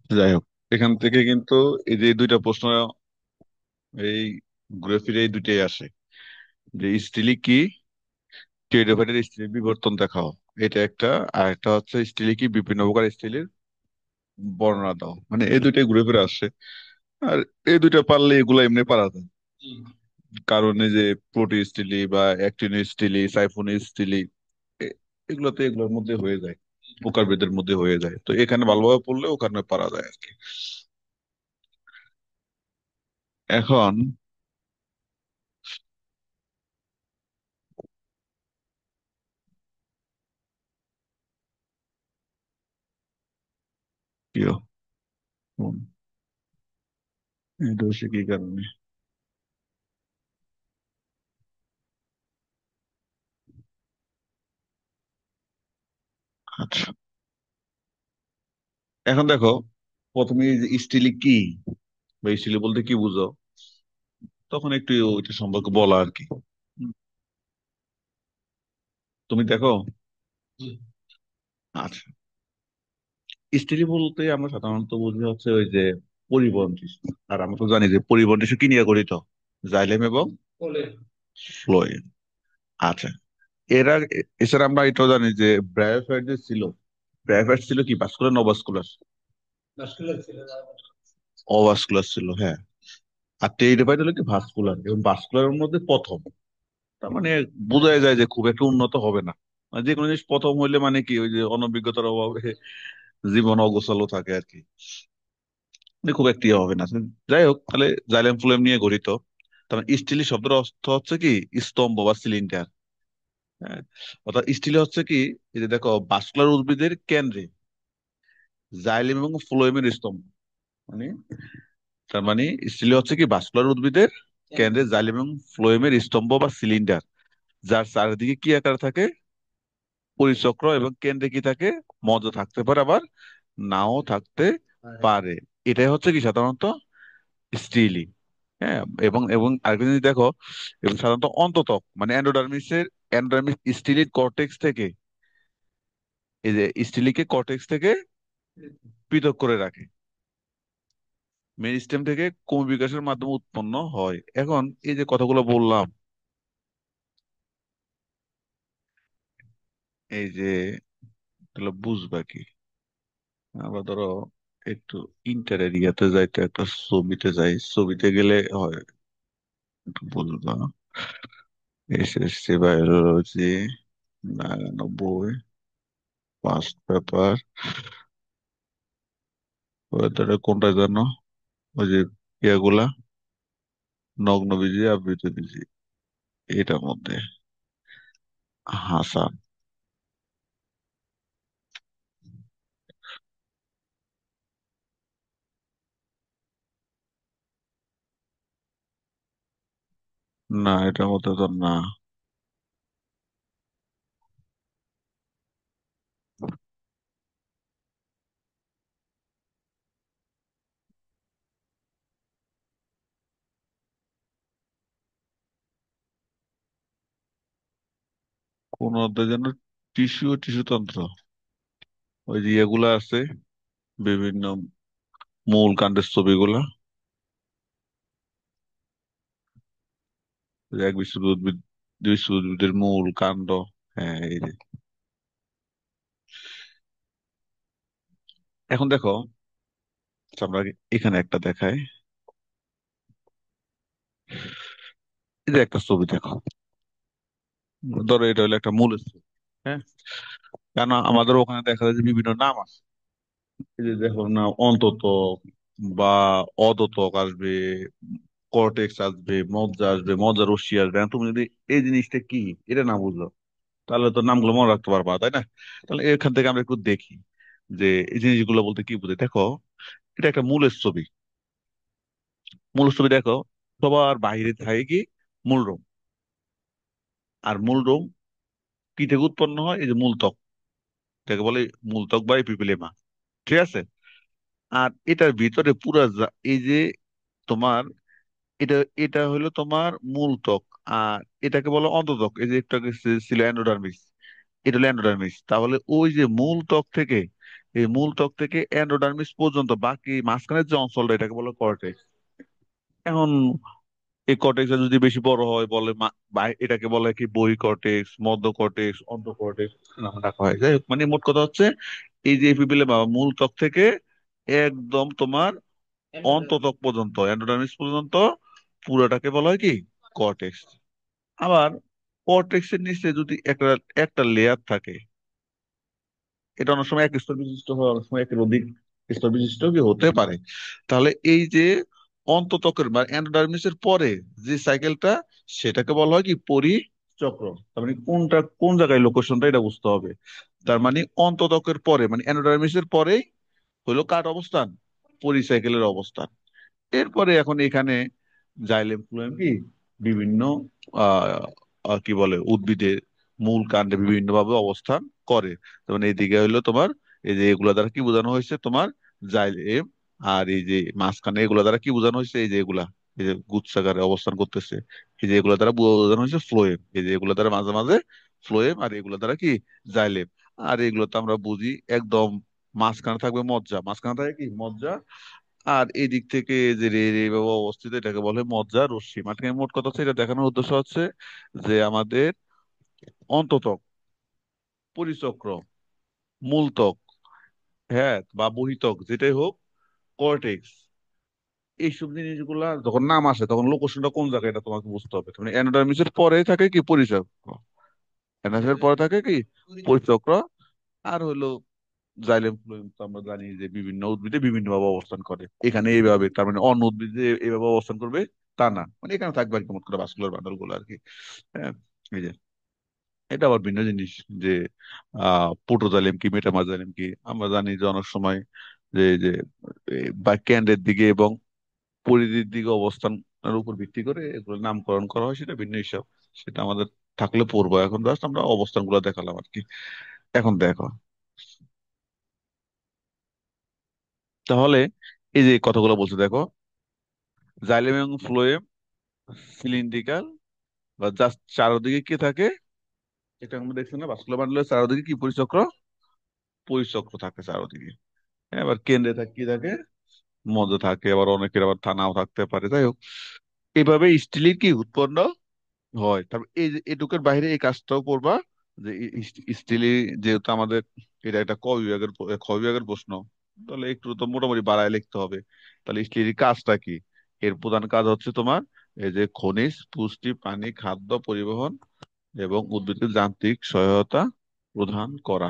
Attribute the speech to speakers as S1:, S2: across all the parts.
S1: যাই হোক, এখান থেকে কিন্তু এই যে দুইটা প্রশ্ন, এই ঘুরে ফিরে এই দুইটাই আসে, যে স্টিলি কি, টেরিডোফাইটের স্টিলের বিবর্তন দেখাও, এটা একটা। আর একটা হচ্ছে স্টিলি কি, বিভিন্ন প্রকার স্টিলের বর্ণনা দাও। মানে এই দুইটাই ঘুরে ফিরে আসে। আর এই দুইটা পারলে এগুলো এমনি পারা যায়। কারণ এই যে প্রোটি স্টিলি বা অ্যাক্টিন স্টিলি, সাইফুন স্টিলি, এগুলোতে এগুলোর মধ্যে হয়ে যায়, প্রকারভেদের মধ্যে হয়ে যায়। তো এখানে ভালোভাবে পড়লে ওখানে পারা যায় আর কি। এখন কি এটা হচ্ছে কি কারণে? আচ্ছা, এখন দেখো, প্রথমে এই যে স্টিলি কি বা স্টিলি বলতে কি বুঝো, তখন একটু ওইটা সম্পর্কে বলা আর কি। হুম, তুমি দেখো। আচ্ছা, স্টিলি বলতে আমরা সাধারণত বুঝি হচ্ছে ওই যে পরিবহন টিস্যু। আর আমরা তো জানি যে পরিবহন টিস্যু কি নিয়ে গঠিত, জাইলেম এবং ফ্লোয়েম। আচ্ছা, এরা, এছাড়া আমরা এটাও জানি যে ব্রায়োফাইট যে ছিল, ব্রায়োফাইট ছিল কি ভাস্কুলার না অভাস্কুলার? অভাস্কুলার ছিল, হ্যাঁ। আর টেরিডোফাইট হলো কি ভাস্কুলার, এবং ভাস্কুলারের মধ্যে প্রথম। তার মানে বোঝাই যায় যে খুব একটা উন্নত হবে না। মানে যে কোনো জিনিস প্রথম হইলে মানে কি, ওই যে অনভিজ্ঞতার অভাবে জীবন অগোছালো থাকে আর কি, মানে খুব একটা ইয়ে হবে না। যাই হোক, তাহলে জাইলেম ফ্লোয়েম নিয়ে গঠিত। তার স্টিলি শব্দের অর্থ হচ্ছে কি স্তম্ভ বা সিলিন্ডার। হ্যাঁ, অর্থাৎ স্টিলি হচ্ছে কি, এই যে দেখো ভাস্কুলার উদ্ভিদের কেন্দ্রে জাইলেম এবং ফ্লোয়েমের স্তম্ভ। মানে তার মানে স্টিলি হচ্ছে কি ভাস্কুলার উদ্ভিদের কেন্দ্রে জাইলেম এবং ফ্লোয়েমের স্তম্ভ বা সিলিন্ডার, যার চারিদিকে কি আকার থাকে, পরিচক্র, এবং কেন্দ্রে কি থাকে, মজ্জা থাকতে পারে, আবার নাও থাকতে পারে। এটাই হচ্ছে কি সাধারণত স্টিলি। হ্যাঁ, এবং এবং আরেকটা জিনিস দেখো, এবং সাধারণত অন্ততক মানে এন্ডোডার্মিসের, এন্ডোডার্মিস স্টিলির কর্টেক্স থেকে, এই যে স্টিলিকে কর্টেক্স থেকে পৃথক করে রাখে, মেরিস্টেম থেকে কোষ বিকাশের মাধ্যমে উৎপন্ন হয়। এখন এই যে কথাগুলো বললাম, এই যে এগুলো বুঝবা কি? আবার ধরো একটু ইন্টার এরিয়াতে যাইতে, একটা ছবিতে যাই, ছবিতে গেলে হয়, একটু বুঝবা। এসএসসি বায়োলজি 99, ফার্স্ট পেপার, ওদের কোনটা জানো, ওই যে ইয়াগুলা, নগ্ন বিজি, আবৃত বিজি, এটার মধ্যে হাসান। না, এটার মধ্যে তো না। কোন অধ্যায় যেন, টিস্যু ও টিস্যু তন্ত্র, ওই যে ইয়েগুলা আছে, বিভিন্ন মূল কাণ্ডের ছবিগুলা, ওই যে এক বিশুদ্ধ উদ্ভিদ, দুই বিশুদ্ধ উদ্ভিদের মূল কাণ্ড। হ্যাঁ, এই যে। এখন দেখো, আচ্ছা, আমরা এখানে একটা দেখাই। এই যে একটা ছবি দেখো, ধরো এটা হলো একটা মূল স্তর। হ্যাঁ, কেন আমাদের ওখানে দেখা যায় যে বিভিন্ন নাম আছে। এই যে দেখো না, অন্তত বা অদতক আসবে, কর্টেক্স আসবে, মজ্জা আসবে, মজ্জা রশ্মি আসবে। এখন তুমি যদি এই জিনিসটা কি, এটা না বুঝলো, তাহলে তো নামগুলো মনে রাখতে পারবা, তাই না? তাহলে এখান থেকে আমরা একটু দেখি যে এই জিনিসগুলো বলতে কি বুঝে। দেখো, এটা একটা মূলের ছবি। মূল ছবি দেখো, সবার বাইরে থাকে কি, মূল রোম। আর মূল রোম কি থেকে উৎপন্ন হয়, এই যে মূলত্বক, এটাকে বলে মূলত্বক বা এপিথেলিয়াম। ঠিক আছে। আর এটার ভিতরে পুরা এই যে তোমার, এটা এটা হলো তোমার মূল ত্বক। আর এটাকে বলো অন্তত্বক, এই যে একটু আগে ছিল এন্ডোডার্মিস, এটা হলো এন্ডোডার্মিস। তাহলে ওই যে মূল ত্বক থেকে এই মূল ত্বক থেকে এন্ডোডার্মিস পর্যন্ত বাকি মাঝখানের যে অঞ্চলটা এটাকে বলে কর্টেক্স। এখন এই কর্টেক্সটা যদি বেশি বড় হয় বলে এটাকে বলে কি বহি কর্টেক্স, মধ্য কর্টেক্স, অর্ধ কর্টেক্স নাম রাখা হয়। যাই হোক, মানে মোট কথা হচ্ছে এই যে এপিপেলে বা মূল ত্বক থেকে একদম তোমার অন্তত্বক পর্যন্ত, এন্ডোডার্মিস পর্যন্ত পুরোটাকে বলা হয় কি কর্টেক্স। আবার কর্টেক্সের নিচে যদি একটা একটা লেয়ার থাকে, এটা অনেক সময় এক স্তর বিশিষ্ট হয়, অনেক সময় একের অধিক স্তর বিশিষ্ট কি হতে পারে। তাহলে এই যে অন্তত্বকের বা এন্ডোডার্মিসের পরে যে সাইকেলটা, সেটাকে বলা হয় কি পরিচক্র। তার মানে কোনটা কোন জায়গায় লোকেশনটা এটা বুঝতে হবে। তার মানে অন্তত্বকের পরে মানে এন্ডোডার্মিসের পরেই হলো কার অবস্থান, পরিসাইকেলের অবস্থান। এরপরে এখন এখানে জাইলেম ফ্লোয়েম কি বিভিন্ন আহ কি বলে উদ্ভিদের মূল কাণ্ডে বিভিন্ন ভাবে অবস্থান করে। যেমন এইদিকে হইলো তোমার এই যে এগুলা দ্বারা কি বোঝানো হয়েছে তোমার জাইলেম, আর এই যে মাঝখানে এগুলা দ্বারা কি বোঝানো হয়েছে, এই যে এগুলা এই যে গুচ্ছাকারে অবস্থান করতেছে, এই যে এগুলা দ্বারা বোঝানো হয়েছে ফ্লোয়েম, এই যে এগুলা দ্বারা মাঝে মাঝে ফ্লোয়েম, আর এগুলা দ্বারা কি জাইলেম। আর এগুলো তো আমরা বুঝি একদম মাঝখানে থাকবে মজ্জা, মাঝখানে থাকে কি মজ্জা। আর এই দিক থেকে যে রে রে ভাবে অবস্থিত এটাকে বলে মজ্জা রশ্মি। মানে মোট কথা হচ্ছে এটা দেখানোর উদ্দেশ্য হচ্ছে যে আমাদের অন্তত্বক, পরিচক্র, মূলত্বক, হ্যাঁ বা বহিত্বক যেটাই হোক, কর্টেক্স, এইসব জিনিসগুলা যখন নাম আসে তখন লোকেশনটা কোন জায়গায় এটা তোমাকে বুঝতে হবে। মানে এন্ডোডার্মিসের পরে থাকে কি পরিচক্র, এন্ডোডার্মিসের পরে থাকে কি পরিচক্র। আর হলো জাইলেম ফ্লোয়েম তো আমরা জানি যে বিভিন্ন উদ্ভিদে বিভিন্ন ভাবে অবস্থান করে, এখানে এইভাবে, তার মানে অন্য উদ্ভিদে এইভাবে অবস্থান করবে তা না, মানে এখানে থাকবে আর কি মোট করে ভাস্কুলার বান্ডল গুলো আর কি। হ্যাঁ, এই যে এটা আবার ভিন্ন জিনিস যে প্রোটোজাইলেম কি মেটামার্জাইলেম কি আমরা জানি যে অনেক সময় যে যে বা কেন্দ্রের দিকে এবং পরিধির দিকে অবস্থানের উপর ভিত্তি করে এগুলো নামকরণ করা হয়, সেটা ভিন্ন হিসাব। সেটা আমাদের থাকলে পড়বো, এখন জাস্ট আমরা অবস্থান গুলো দেখালাম আর কি। এখন দেখো তাহলে এই যে কথাগুলো বলছে দেখো, জাইলেম এবং ফ্লোয়েম সিলিন্ড্রিক্যাল বা জাস্ট চারদিকে কি থাকে, এটা আমরা দেখছি না ভাস্কুলার বান্ডলের চারদিকে কি পরিচক্র, পরিচক্র থাকে চারদিকে। হ্যাঁ, এবার কেন্দ্রে থাকে কি থাকে, মধ্যে থাকে, আবার অনেকের আবার থানাও থাকতে পারে। যাই হোক, এইভাবে স্টিলের কি উৎপন্ন হয়। তারপর এই যে এটুকুর বাইরে এই কাজটাও করবা যে স্টিলের, যেহেতু আমাদের এটা একটা ক বিভাগের প্রশ্ন, তাহলে একটু তো মোটামুটি বাড়ায় লিখতে হবে। তাহলে স্টিলের কাজটা কি, এর প্রধান কাজ হচ্ছে তোমার এই যে খনিজ, পুষ্টি, পানি, খাদ্য পরিবহন এবং উদ্ভিদের যান্ত্রিক সহায়তা প্রদান করা,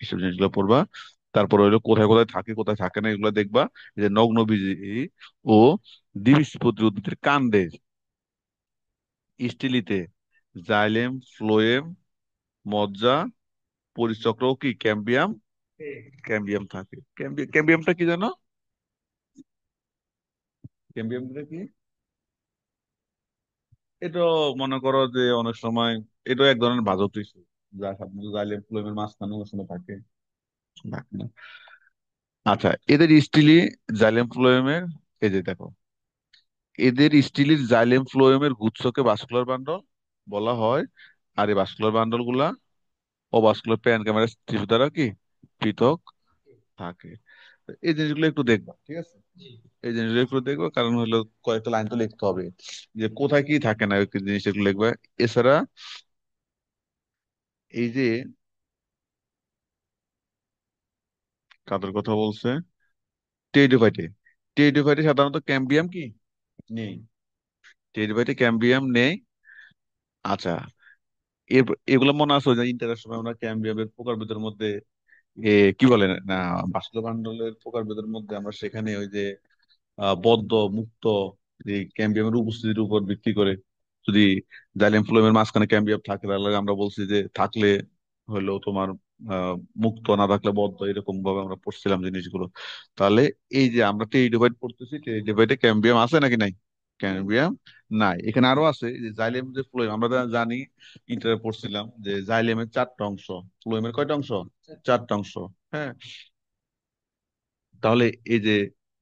S1: এসব জিনিসগুলো পড়বা। তারপর হইলো কোথায় কোথায় থাকে কোথায় থাকে না এগুলো দেখবা। এই যে নগ্নবীজী ও দ্বিবীজপত্রী উদ্ভিদের কাণ্ডে স্টিলিতে জাইলেম, ফ্লোয়েম, মজ্জা, পরিচক্র ও কি ক্যাম্বিয়াম, ক্যাম্বিয়াম থাকে। ক্যাম্বিয়ামটা কি জানো, ক্যাম্বিয়ামটা কি? এটা মনে করো যে অনেক সময় এটা এক ধরনের ভাজক টিস্যু, যা সাধারণত জাইলেম ফ্লোয়েমের মাঝখানে অনেক সময় থাকে, থাকে না। আচ্ছা, এদের স্টিলি জাইলেম ফ্লোয়েমের, এই যে দেখো, এদের স্টিলির জাইলেম ফ্লোয়েমের গুচ্ছকে ভাস্কুলার বান্ডল বলা হয়। আর এই ভাস্কুলার বান্ডল গুলা অভাস্কুলার প্যারেনকাইমাস টিস্যু দ্বারা কি পৃথক থাকে। তো এই জিনিসগুলো একটু দেখবা, ঠিক আছে? এই জিনিসগুলো একটু দেখবা, কারণ হলো কয়েকটা লাইন তো লিখতে হবে যে কোথায় কি থাকে না, ওই জিনিস একটু লিখবা। এছাড়া এই যে কাদের কথা বলছে, টেরিডোফাইটে, টেরিডোফাইটে সাধারণত ক্যাম্বিয়াম কি নেই, টেরিডোফাইটে ক্যাম্বিয়াম নেই। আচ্ছা, এগুলো মনে আছে ওই যে ইন্টারের সময় আমরা ক্যাম্বিয়ামের প্রকারভেদের মধ্যে কি বলে না, বাষ্পমণ্ডলের প্রকারভেদের মধ্যে আমরা সেখানে ওই যে বদ্ধ মুক্ত এই ক্যাম্বিয়ামের উপস্থিতির উপর ভিত্তি করে যদি জাইলেম ফ্লোয়েমের মাঝখানে ক্যাম্বিয়াম থাকে তাহলে আমরা বলছি যে থাকলে হলো তোমার আহ মুক্ত, না থাকলে বদ্ধ, এরকম ভাবে আমরা পড়ছিলাম জিনিসগুলো। তাহলে এই যে আমরা টেরিডোফাইট পড়তেছি, টেরিডোফাইটে ক্যাম্বিয়াম আছে নাকি নাই, ক্যাম্বিয়াম নাই। এখানে আরো আছে এই যে জাইলেম যে ফ্লোয়েম আমরা জানি, ইন্টারে পড়ছিলাম যে জাইলেমের চারটা অংশ, ফ্লোয়েমের কয়টা অংশ, চারটা অংশ। হ্যাঁ, তাহলে এই যে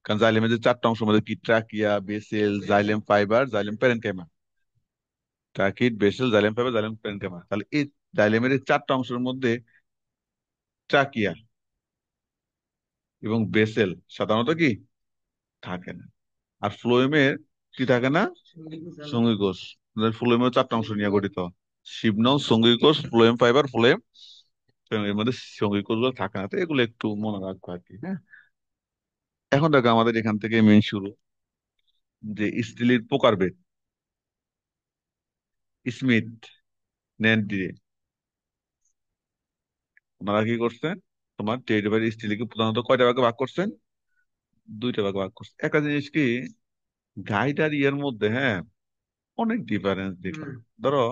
S1: কারণ জাইলেমের যে চারটা অংশ মধ্যে কি trachea, Bessel, xylem fibre, xylem parenchyma, tracheid, Bessel, xylem fibre, xylem parenchyma. তাহলে এই জাইলেমের এই চারটা অংশের মধ্যে ট্রাকিয়া, এবং বেসেল সাধারণত কি থাকে না। আর ফ্লোয়েমের কি থাকে না, সঙ্গী কোষ। ফ্লোয়েমের চারটা অংশ নিয়ে গঠিত: শিবনল, সঙ্গী কোষ, ফ্লোয়েম ফাইবার, ফ্লোয়েম। এর মধ্যে সঙ্গী কোষগুলো থাকে না, তো এগুলো একটু মনে রাখবো আর কি, হ্যাঁ। এখন দেখো আমাদের এখান থেকে মেন শুরু, যে স্টিলের প্রকারভেদ। স্মিথ, ন্যান্ডি, ওনারা কি করছেন, তোমার টেরিডোফাইট স্টিলকে প্রধানত কয়টা ভাগে ভাগ করছেন? দুইটা ভাগে ভাগ করছেন। একটা জিনিস কি, গাইড আর ইয়ের মধ্যে, হ্যাঁ, অনেক ডিফারেন্স দেখলাম। ধরো,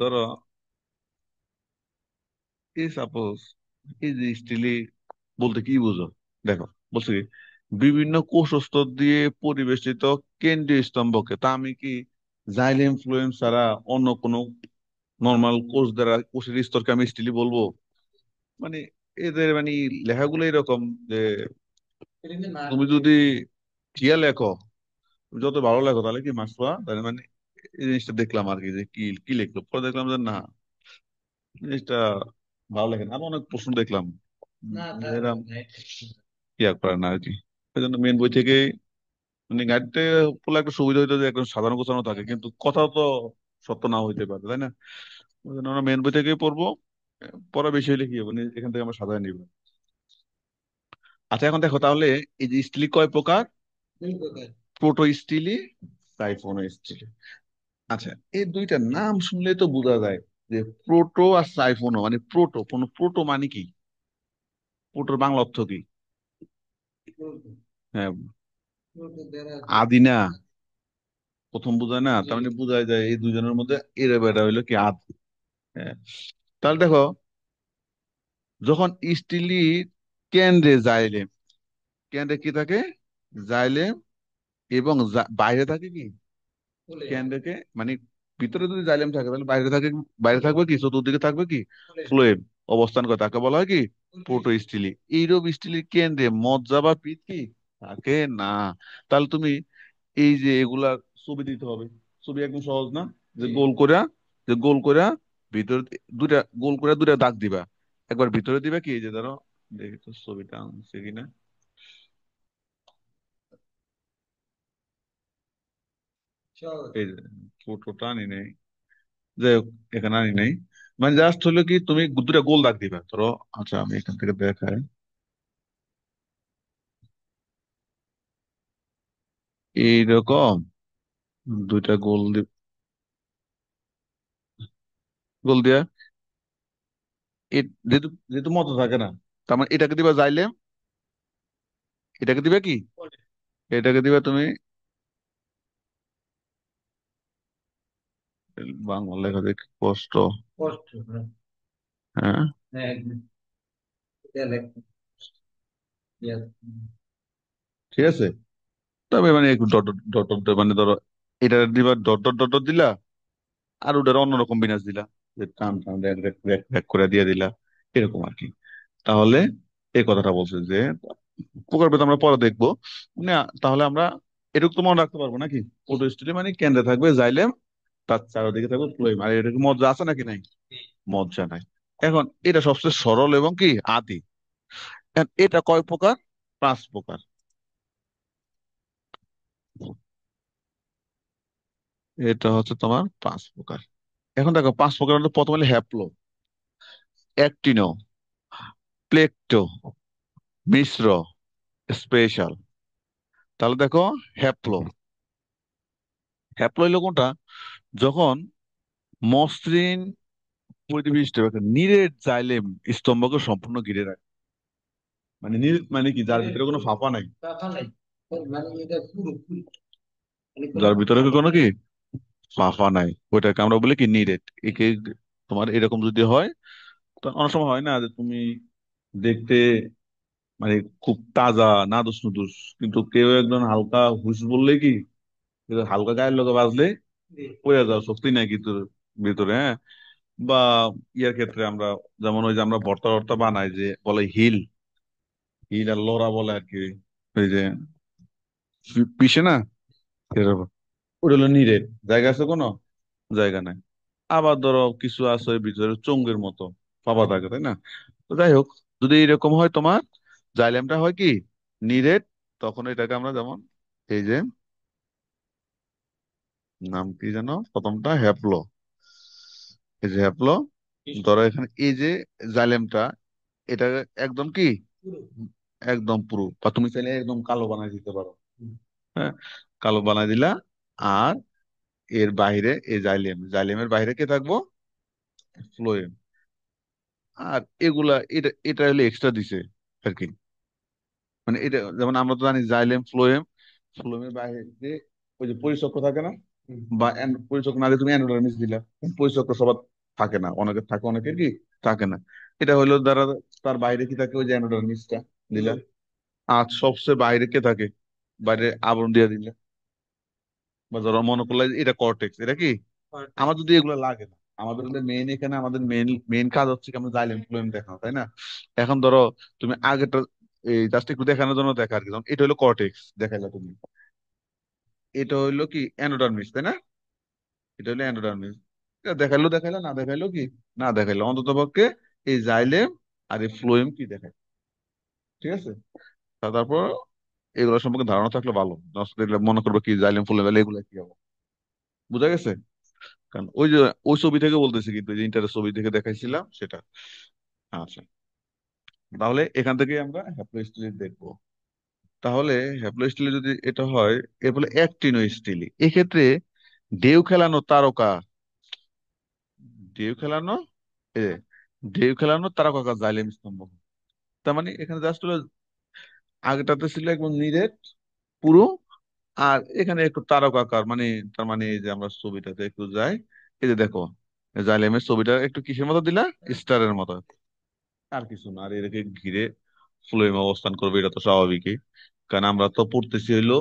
S1: ধরো এই সাপোজ, এই যে স্টিলি বলতে কি বুঝো? দেখো, বলছি কি, বিভিন্ন কোষস্তর দিয়ে পরিবেষ্টিত কেন্দ্রীয় স্তম্ভকে, তা আমি কি জাইলেম ফ্লোয়েম ছাড়া অন্য কোনো নর্মাল কোষ দ্বারা, কোষের স্তরকে আমি স্টিলি বলবো? মানে এদের মানে লেখাগুলো এরকম যে, তুমি যদি ঠিয়া লেখো, তুমি যত ভালো লেখো, তাহলে কি মাসুয়া, তাহলে মানে এই জিনিসটা দেখলাম আর কি, যে কি কি লিখলো, পরে দেখলাম যে না, জিনিসটা ভালো লাগে না। আমি অনেক প্রশ্ন দেখলাম, এরকম ইয়া করে না আর কি। এই জন্য মেন বই থেকে, মানে গাইডতে পড়লে একটা সুবিধা হইতো যে একদম সাধারণ গোছানো থাকে, কিন্তু কথা তো সত্য না হইতে পারে, তাই না? ওই জন্য আমরা মেন বই থেকেই পড়বো। পড়া বেশি হলে কি হবে, মানে এখান থেকে আমরা সাজায় নিব। আচ্ছা, এখন দেখো তাহলে, এই যে স্টিলি কয় প্রকার? প্রোটো স্টিলি, সাইফোনো স্টিলি। আচ্ছা, এই দুইটা নাম শুনলে তো বোঝা যায় যে প্রোটো আর সাইফোনো, মানে প্রোটো, কোন প্রোটো মানে কি? প্রোটোর বাংলা অর্থ কি? হ্যাঁ, আদি না, প্রথম বোঝায় না, তার মানে বোঝায় যায় এই দুজনের মধ্যে এরা বেড়া হইলো কি আদি। হ্যাঁ, তাহলে দেখো, যখন স্টিলি কেন্দ্রে জাইলেম, কেন্দ্রে কি থাকে? জাইলেম। এবং বাইরে থাকে কি? কেন্দ্রকে মানে, ভিতরে যদি জাইলেম থাকে তাহলে বাইরে থাকে, বাইরে থাকবে কি, চতুর্দিকে থাকবে কি? ফ্লোয়েম অবস্থান করে, তাকে বলা হয় কি? প্রোটো স্টিলি। এইরূপ স্টিলির কেন্দ্রে মজ্জা বা পিত্ত কি থাকে না। তাহলে তুমি এই যে এগুলা ছবি দিতে হবে। ছবি একদম সহজ না? যে গোল করে, যে গোল করে ভিতরে দুইটা, গোল করে দুইটা দাগ দিবা। একবার ভিতরে দিবা কি, এই যে ধরো, দেখি তো ছবিটা আনছে কিনা। এই যে ফটোটা আনি নাই, যাই হোক, এখানে আনি নাই। মানে জাস্ট হলো কি, তুমি দুটা গোল দাগ দিবা ধরো। আচ্ছা, আমি এখান থেকে দেখাই। এইরকম দুইটা গোল দিয়া, যেহেতু যেহেতু মতো থাকে না, তার মানে এটাকে দিবা যাইলে, এটাকে দিবা কি, এটাকে দিবা তুমি, বাংলা লেখা দেখি কষ্ট। হ্যাঁ, ঠিক আছে। তবে মানে একটু ডট ডট ডট ডট, মানে ধরো এটা দিবা ডট ডট ডট ডট দিলা, আর ওটার অন্যরকম বিন্যাস দিলা, যে টান টান রেক রেক রেক রেক করে দিয়ে দিলা, এরকম আর কি। তাহলে এই কথাটা বলছে যে প্রকারভেদ আমরা পরে দেখবো। মানে তাহলে আমরা এটুকু তো মনে রাখতে পারবো নাকি, পদস্থলী মানে কেন্দ্রে থাকবে জাইলেম, তার চারিদিকে থাকবে ফ্লোয়েম। আর এটা কি মজ্জা আছে নাকি নাই? মজ্জা নাই। এখন এটা সবচেয়ে সরল এবং কি আদি। এখন এটা কয় প্রকার? পাঁচ প্রকার। এটা হচ্ছে তোমার পাঁচ প্রকার। এখন দেখো, পাঁচ প্রকার মধ্যে প্রথম হলো হ্যাপ্লো, অ্যাক্টিনো, প্লেকটো, মিশ্র, স্পেশাল। তাহলে দেখো, হ্যাপ্লো, হ্যাপ্লো হইলো কোনটা? যখন মসৃণ পরিবেষ্ট নিরেট জাইলেম স্তম্ভকে সম্পূর্ণ ঘিরে রাখে। মানে নিরেট মানে কি, যার ভিতরে কোনো ফাঁপা নাই, যার ভিতরে কোনো কি ফাঁপা নাই, ওইটাকে আমরা বলি কি নিরেট। একে তোমার এরকম যদি হয়, তো অনেক সময় হয় না যে তুমি দেখতে মানে খুব তাজা, নাদুস নুদুস, কিন্তু কেউ একজন হালকা হুশ বললে কি, হালকা গায়ের লোকে বাজলে পড়ে যাও, শক্তি নাই কিন্তু ভিতরে, হ্যাঁ। বা ইয়ার ক্ষেত্রে আমরা, যেমন ওই যে আমরা ভর্তা টর্তা বানাই, যে বলে হিল, হিল আর লোরা বলে আর কি, ওই যে পিসে না, এরকম। ওটা হলো নিরেট, জায়গা আছে কোনো? জায়গা নাই। আবার ধরো কিছু আছে ওই ভিতরে চঙ্গের মতো ফাঁপা থাকে, তাই না? তো যাই হোক, যদি এরকম হয় তোমার, জাইলেমটা হয় কি নিরেট, তখন এটাকে আমরা যেমন এই যে নাম কি যেন প্রথমটা হ্যাপ্লো, এই যে হ্যাপ্লো, ধরো এখানে এই যে জাইলেমটা, এটা একদম কি একদম পুরো, বা তুমি চাইলে একদম কালো বানাই দিতে পারো। হ্যাঁ, কালো বানাই দিলা। আর এর বাইরে এই জাইলেমের বাইরে কে থাকবো, ফ্লোয়েম। আর এগুলা এটা এটা হলে এক্সট্রা দিছে আর কি। মানে এটা যেমন আমরা তো জানি জাইলেম ফ্লোয়েম, ফ্লোয়েমের বাইরে যে ওই যে পরিচক্র থাকে না, বা পরিচক্র না দিয়ে তুমি অ্যানোডার্মিস দিলা। পরিচক্র সবার থাকে না, অনেকের থাকে, অনেকের কি থাকে না। এটা হইলো দ্বারা তার বাইরে কি থাকে, ওই যে অ্যানোডার্মিসটা দিলা। আর সবচেয়ে বাইরে কে থাকে, বাইরে আবরণ দিয়ে দিলে, বা ধরো মনে করলে যে এটা কর্টেক্স, এটা কি আমার যদি এগুলো লাগে না, আমাদের মেইন এখানে আমাদের মেইন মেইন কাজ হচ্ছে কি আমরা জাইলেম ফ্লোয়েম দেখানো, তাই না? এখন ধরো তুমি আগেরটা এই জাস্ট একটু দেখানোর জন্য দেখা আর কি, যেমন এটা হলো কর্টেক্স দেখাইলা তুমি, এটা হইলো কি অ্যানোডার্মিস, তাই না? এটা হলো অ্যানোডার্মিস। এটা দেখাইলো দেখাইলো, না দেখাইলো কি না দেখাইলো, অন্তত পক্ষে এই জাইলেম আর এই ফ্লোয়েম কি দেখায়। ঠিক আছে? তারপর এগুলো সম্পর্কে ধারণা থাকলে ভালো, নষ্ট দেখলে মনে করবো কি জাইলেম ফ্লোয়েম এগুলো কি হবে। বুঝা গেছে? কারণ ওই যে ওই ছবি থেকে বলতেছি, কিন্তু যে ইন্টারেস্ট ছবি থেকে দেখাইছিলাম সেটা। আচ্ছা, তাহলে এখান থেকে আমরা হ্যাপ্লোস্টিলি দেখবো। তাহলে হ্যাপ্লোস্টিলি যদি এটা হয়, এর বলে অ্যাক্টিনোস্টিলি, এক্ষেত্রে ঢেউ খেলানো তারকা, ঢেউ খেলানো এ ঢেউ খেলানো তারকা জাইলেম স্তম্ভ। তার মানে এখানে জাস্ট হলো আগেটাতে ছিল একদম নিরেট পুরো, আর এখানে একটু তারকাকার, মানে তার মানে এই যে আমরা ছবিটাতে একটু যাই, এই যে দেখো জাইলেমের ছবিটা একটু কিসের মতো দিলা, স্টারের মতো। আর কিছু না, আর এটাকে ঘিরে ফ্লোয়েম অবস্থান করবে, এটা তো স্বাভাবিকই। কারণ আমরা তো পড়তেছি হইলো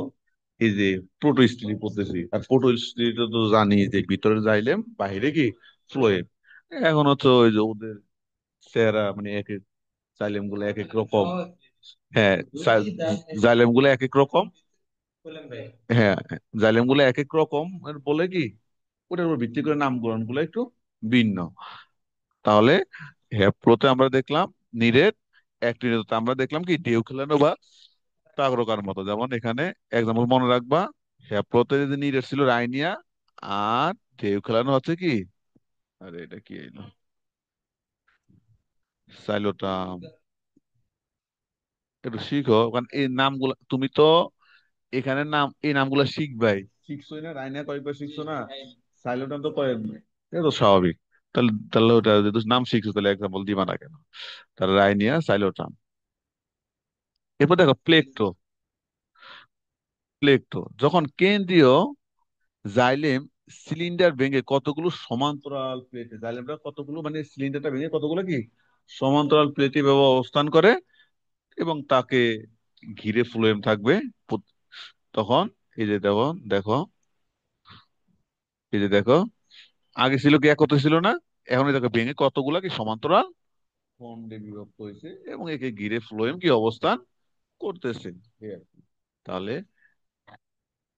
S1: এই যে প্রোটোস্টিলি পড়তেছি, আর প্রোটোস্টিলিটা তো জানি যে ভিতরে জাইলেম বাইরে কি ফ্লোয়েম। এখন হচ্ছে ওই যে ওদের চেহারা মানে এক এক জাইলেম গুলো এক এক রকম। হ্যাঁ, জাইলেম গুলো এক এক রকম। হ্যাঁ, জাইলেম গুলো এক এক রকম, আর বলে কি ওটার উপর ভিত্তি করে নামকরণ গুলো একটু ভিন্ন। তাহলে হ্যাপ্লোতে আমরা দেখলাম নিরেট, অ্যাক্টিনিটোতে আমরা দেখলাম কি ঢেউ খেলানো বা তাগরকার মতো। যেমন এখানে এক্সাম্পল মনে রাখবা, হ্যাপ্লোতে যদি নিরেট ছিল রাইনিয়া, আর ঢেউ খেলানো হচ্ছে কি, আরে এটা কি এলো, সাইলোটাম। একটু শিখো, কারণ এই নামগুলো তুমি তো এখানে নাম এই নামগুলো শিখবাই, শিখছোই না, রাইনিয়া কয়েকবার শিখছো না, সাইলোটাম তো কয়েকবার। এটা তো স্বাভাবিক। তাহলে তাহলে ওটা যেহেতু নাম শিখছো, তাহলে এক্সাম্পল দিবা না কেন? তাহলে রাইনিয়া সাইলোটাম। এরপর দেখো প্লেকটো, প্লেকটো যখন কেন্দ্রীয় জাইলেম সিলিন্ডার ভেঙে কতগুলো সমান্তরাল প্লেটে, জাইলেমটা কতগুলো মানে সিলিন্ডারটা ভেঙে কতগুলো কি সমান্তরাল প্লেটে অবস্থান করে, এবং তাকে ঘিরে ফ্লোয়েম থাকবে। তখন এই যে দেখো দেখো, এই যে দেখো আগে ছিল কি একত্র ছিল না, এখন এই দেখো ভেঙে কতগুলো কি সমান্তরাল খন্ডে বিভক্ত হয়েছে, এবং একে ঘিরে ফ্লোয়েম কি অবস্থান করতেছে। এই আর কি। তাহলে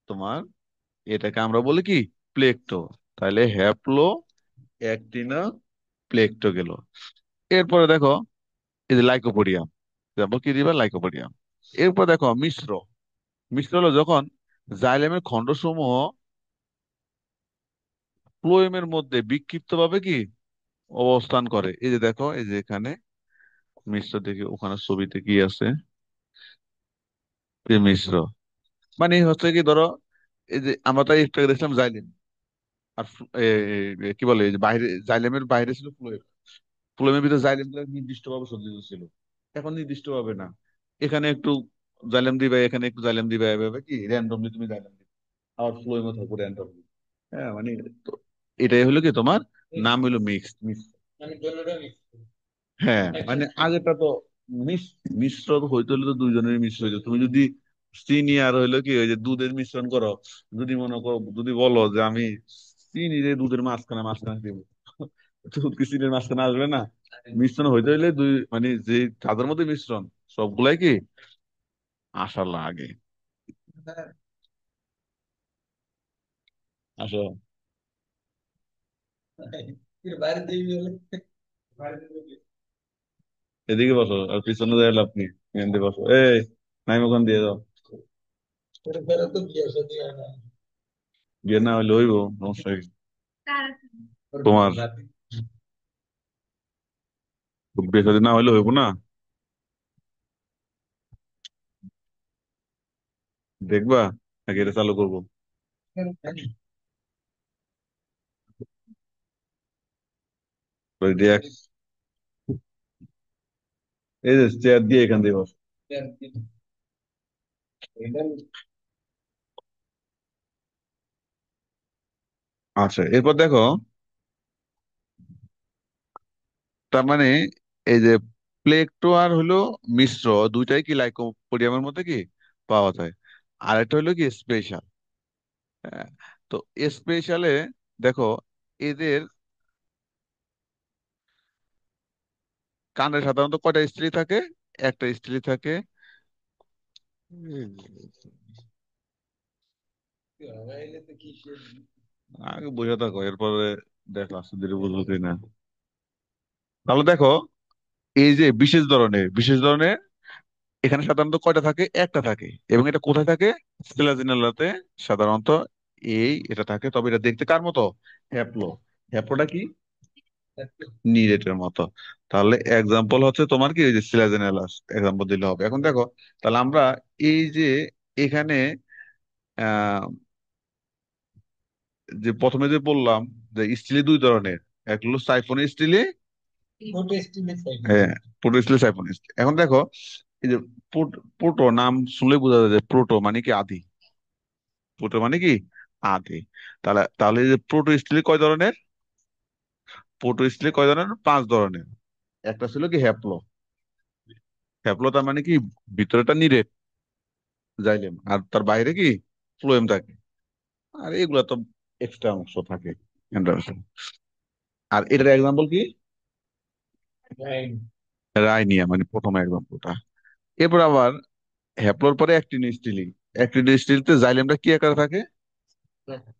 S1: তোমার এটাকে আমরা বলি কি প্লেকটো। তাহলে হ্যাপ্লো, অ্যাক্টিনা, প্লেকটো গেল। এরপরে দেখো এই যে লাইকোপোডিয়াম, তারপর কি দিবা লাইকোপোডিয়াম। এরপর দেখো মিশ্র, মিশ্র হলো যখন জাইলেমের খণ্ডসমূহ ফ্লোয়েমের মধ্যে বিক্ষিপ্ত ভাবে কি অবস্থান করে। এই যে দেখো এই যে এখানে মিশ্র, দেখি ওখানে ছবিতে কি আছে, এই মিশ্র মানে হচ্ছে কি ধরো এই যে আমরা তো একটু আগে দেখলাম জাইলেম, আর কি বলে এই যে বাইরে জাইলেমের বাইরে ছিল ফ্লোয়েম, ফ্লোয়েমের ভিতরে জাইলেম গুলো নির্দিষ্ট ভাবে সজ্জিত ছিল। এখন নির্দিষ্ট ভাবে না, এখানে একটু জাইলেম দিবে, এখানে একটু জাইলেম দিবে, এভাবে কি র্যান্ডমলি তুমি জাইলেম দিবে, আবার ফ্লোয়েমও থাকবে র্যান্ডমলি। হ্যাঁ মানে তো এটাই হলো কি তোমার নাম হলো মিক্সড মিক্স। হ্যাঁ মানে আগেটা তো মিস মিশ্র তো হইতে হলে তো দুইজনের মিশ্র হইতো। তুমি যদি চিনি আর হইলো কি ওই যে দুধের মিশ্রণ করো, যদি মনে করো যদি বলো যে আমি চিনি যে দুধের মাঝখানে মাঝখানে দেবো, দুধ কি চিনির মাঝখানে আসবে না? মিশ্রণ হইতে হইলে দুই মানে যে তাদের মধ্যে মিশ্রণ সবগুলাই কি আসা লাগে। আসো এদিকে বসো, আর পিছনে যাই লাভ নেই। এখান দিয়ে বসো এই, নাইম ওখান দিয়ে যাও। বিয়ে না হইলে হইব, সমস্যা কি? তোমার বিয়ে শাদী না হইলে হইব না? দেখবা নাকি এটা চালু করবো? ওই দিয়ে এই যে চেয়ার দিয়ে এখান দিয়ে বসো। আচ্ছা, এরপর দেখো, তার মানে এই যে প্লেকটো আর হলো মিশ্র, দুইটাই কি লাইকোপোডিয়ামের মধ্যে কি পাওয়া যায়। আর একটা হলো কি স্পেশাল। তো স্পেশালে দেখো, এদের কাণ্ডে সাধারণত কয়টা স্ত্রী থাকে? একটা স্ত্রী থাকে। আগে বোঝা থাকো, এরপরে দেখো আস্তে ধীরে বুঝবো কিনা। তাহলে দেখো, এই যে বিশেষ ধরনের এখানে সাধারণত কয়টা থাকে? একটা থাকে। এবং এটা কোথায় থাকে? স্টেলাজিনালাতে সাধারণত এটা থাকে। তবে এটা দেখতে কার মতো? হ্যাপ্লো। হ্যাপ্লোটা কি? নিরেটের মতো। তাহলে এক্সাম্পল হচ্ছে তোমার কি, এই যে সিলাজেনেলাস এক্সাম্পল দিলে হবে। এখন দেখো, তাহলে আমরা এই যে এখানে আহ যে প্রথমে যে বললাম যে স্টিলে দুই ধরনের, এক হলো সাইফন স্টিলে, হ্যাঁ, প্রোটো স্টিল, সাইফন স্টিল। এখন দেখো, এই যে প্রোটো নাম শুনলে বোঝা যায় যে প্রোটো মানে কি আদি। প্রোটো মানে কি আদি। তাহলে তাহলে এই যে প্রোটো স্টিল কয় ধরনের? প্রোটো স্টিল কয় ধরনের? পাঁচ ধরনের। একটা ছিল কি হ্যাপ্লো। হ্যাপ্লো তার মানে কি ভিতরেটা নিরেট, জাইলেম, আর তার বাইরে কি ফ্লোয়েম থাকে। আর এগুলা তো এক্সট্রা অংশ থাকে, এন্ডোসাইম। আর এটার এক্সাম্পল কি? রাইনিয়া, মানে প্রথম এক্সাম্পলটা। এরপর আবার হ্যাপ্লোর পরে অ্যাক্টিন স্টিলি। অ্যাক্টিন স্টিলিতে জাইলেমটা কি আকারে থাকে?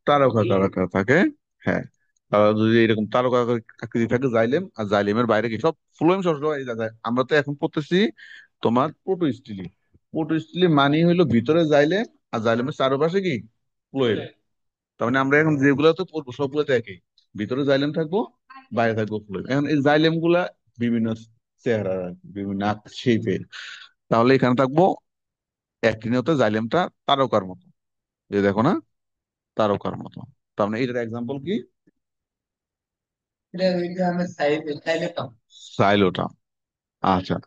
S1: তারকাকার আকারে থাকে। হ্যাঁ, যদি এরকম তারকাকার আকৃতি থাকে জাইলেম, আর জাইলেমের বাইরে কি সব ফ্লোয়েম শস্য এই জায়গায়। আমরা তো এখন পড়তেছি তোমার প্রোটো স্টিলি। প্রোটো স্টিলি মানে হইলো ভিতরে জাইলেম, আর জাইলেমের চারপাশে কি ফ্লোয়েম। তার মানে আমরা এখন যেগুলো তো পড়বো সবগুলো একই, ভিতরে জাইলেম থাকবো, বাইরে থাকবো ফ্লোয়েম। এখন এই জাইলেম গুলা বিভিন্ন চেহারা, বিভিন্ন শেপের। তাহলে এখানে থাকবো অ্যাক্টিনিওতে জাইলেমটা তারকার মতো, যে দেখো না, তারকার মতো। তার মানে এটার এক্সাম্পল কি? সাইলোটাম। আচ্ছা,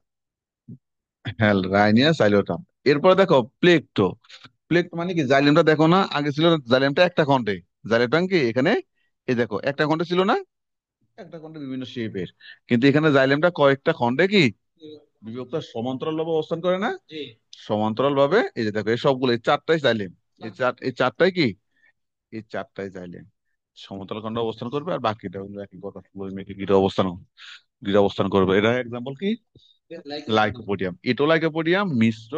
S1: হ্যাঁ, রাইনিয়া সাইলোটাম। এরপরে দেখো প্লেকটো। প্লেকটো মানে কি জাইলেমটা দেখো না, আগে ছিল জাইলেমটা একটা খন্ডে। জাইলেমটা কি এখানে, এই দেখো একটা খন্ডে ছিল না, একটা খন্ডে বিভিন্ন শেপের। কিন্তু এখানে জাইলেমটা কয়েকটা খন্ডে কি বিভক্ত, সমান্তরাল ভাবে অবস্থান করে না? সমান্তরাল ভাবে। এই যে দেখো এই সবগুলো, এই চারটাই জাইলেম। এই চারটাই কি, এই চারটাই জাইলেম সমতল খন্ডে অবস্থান করবে। আর বাকিটা হলো একই কথা, ফ্লোরিমেট্রিক গিরা অবস্থান করবে। এটা এক্সাম্পল কি? লাইকোপোডিয়াম। এটো লাইকোপোডিয়াম মিশ্র,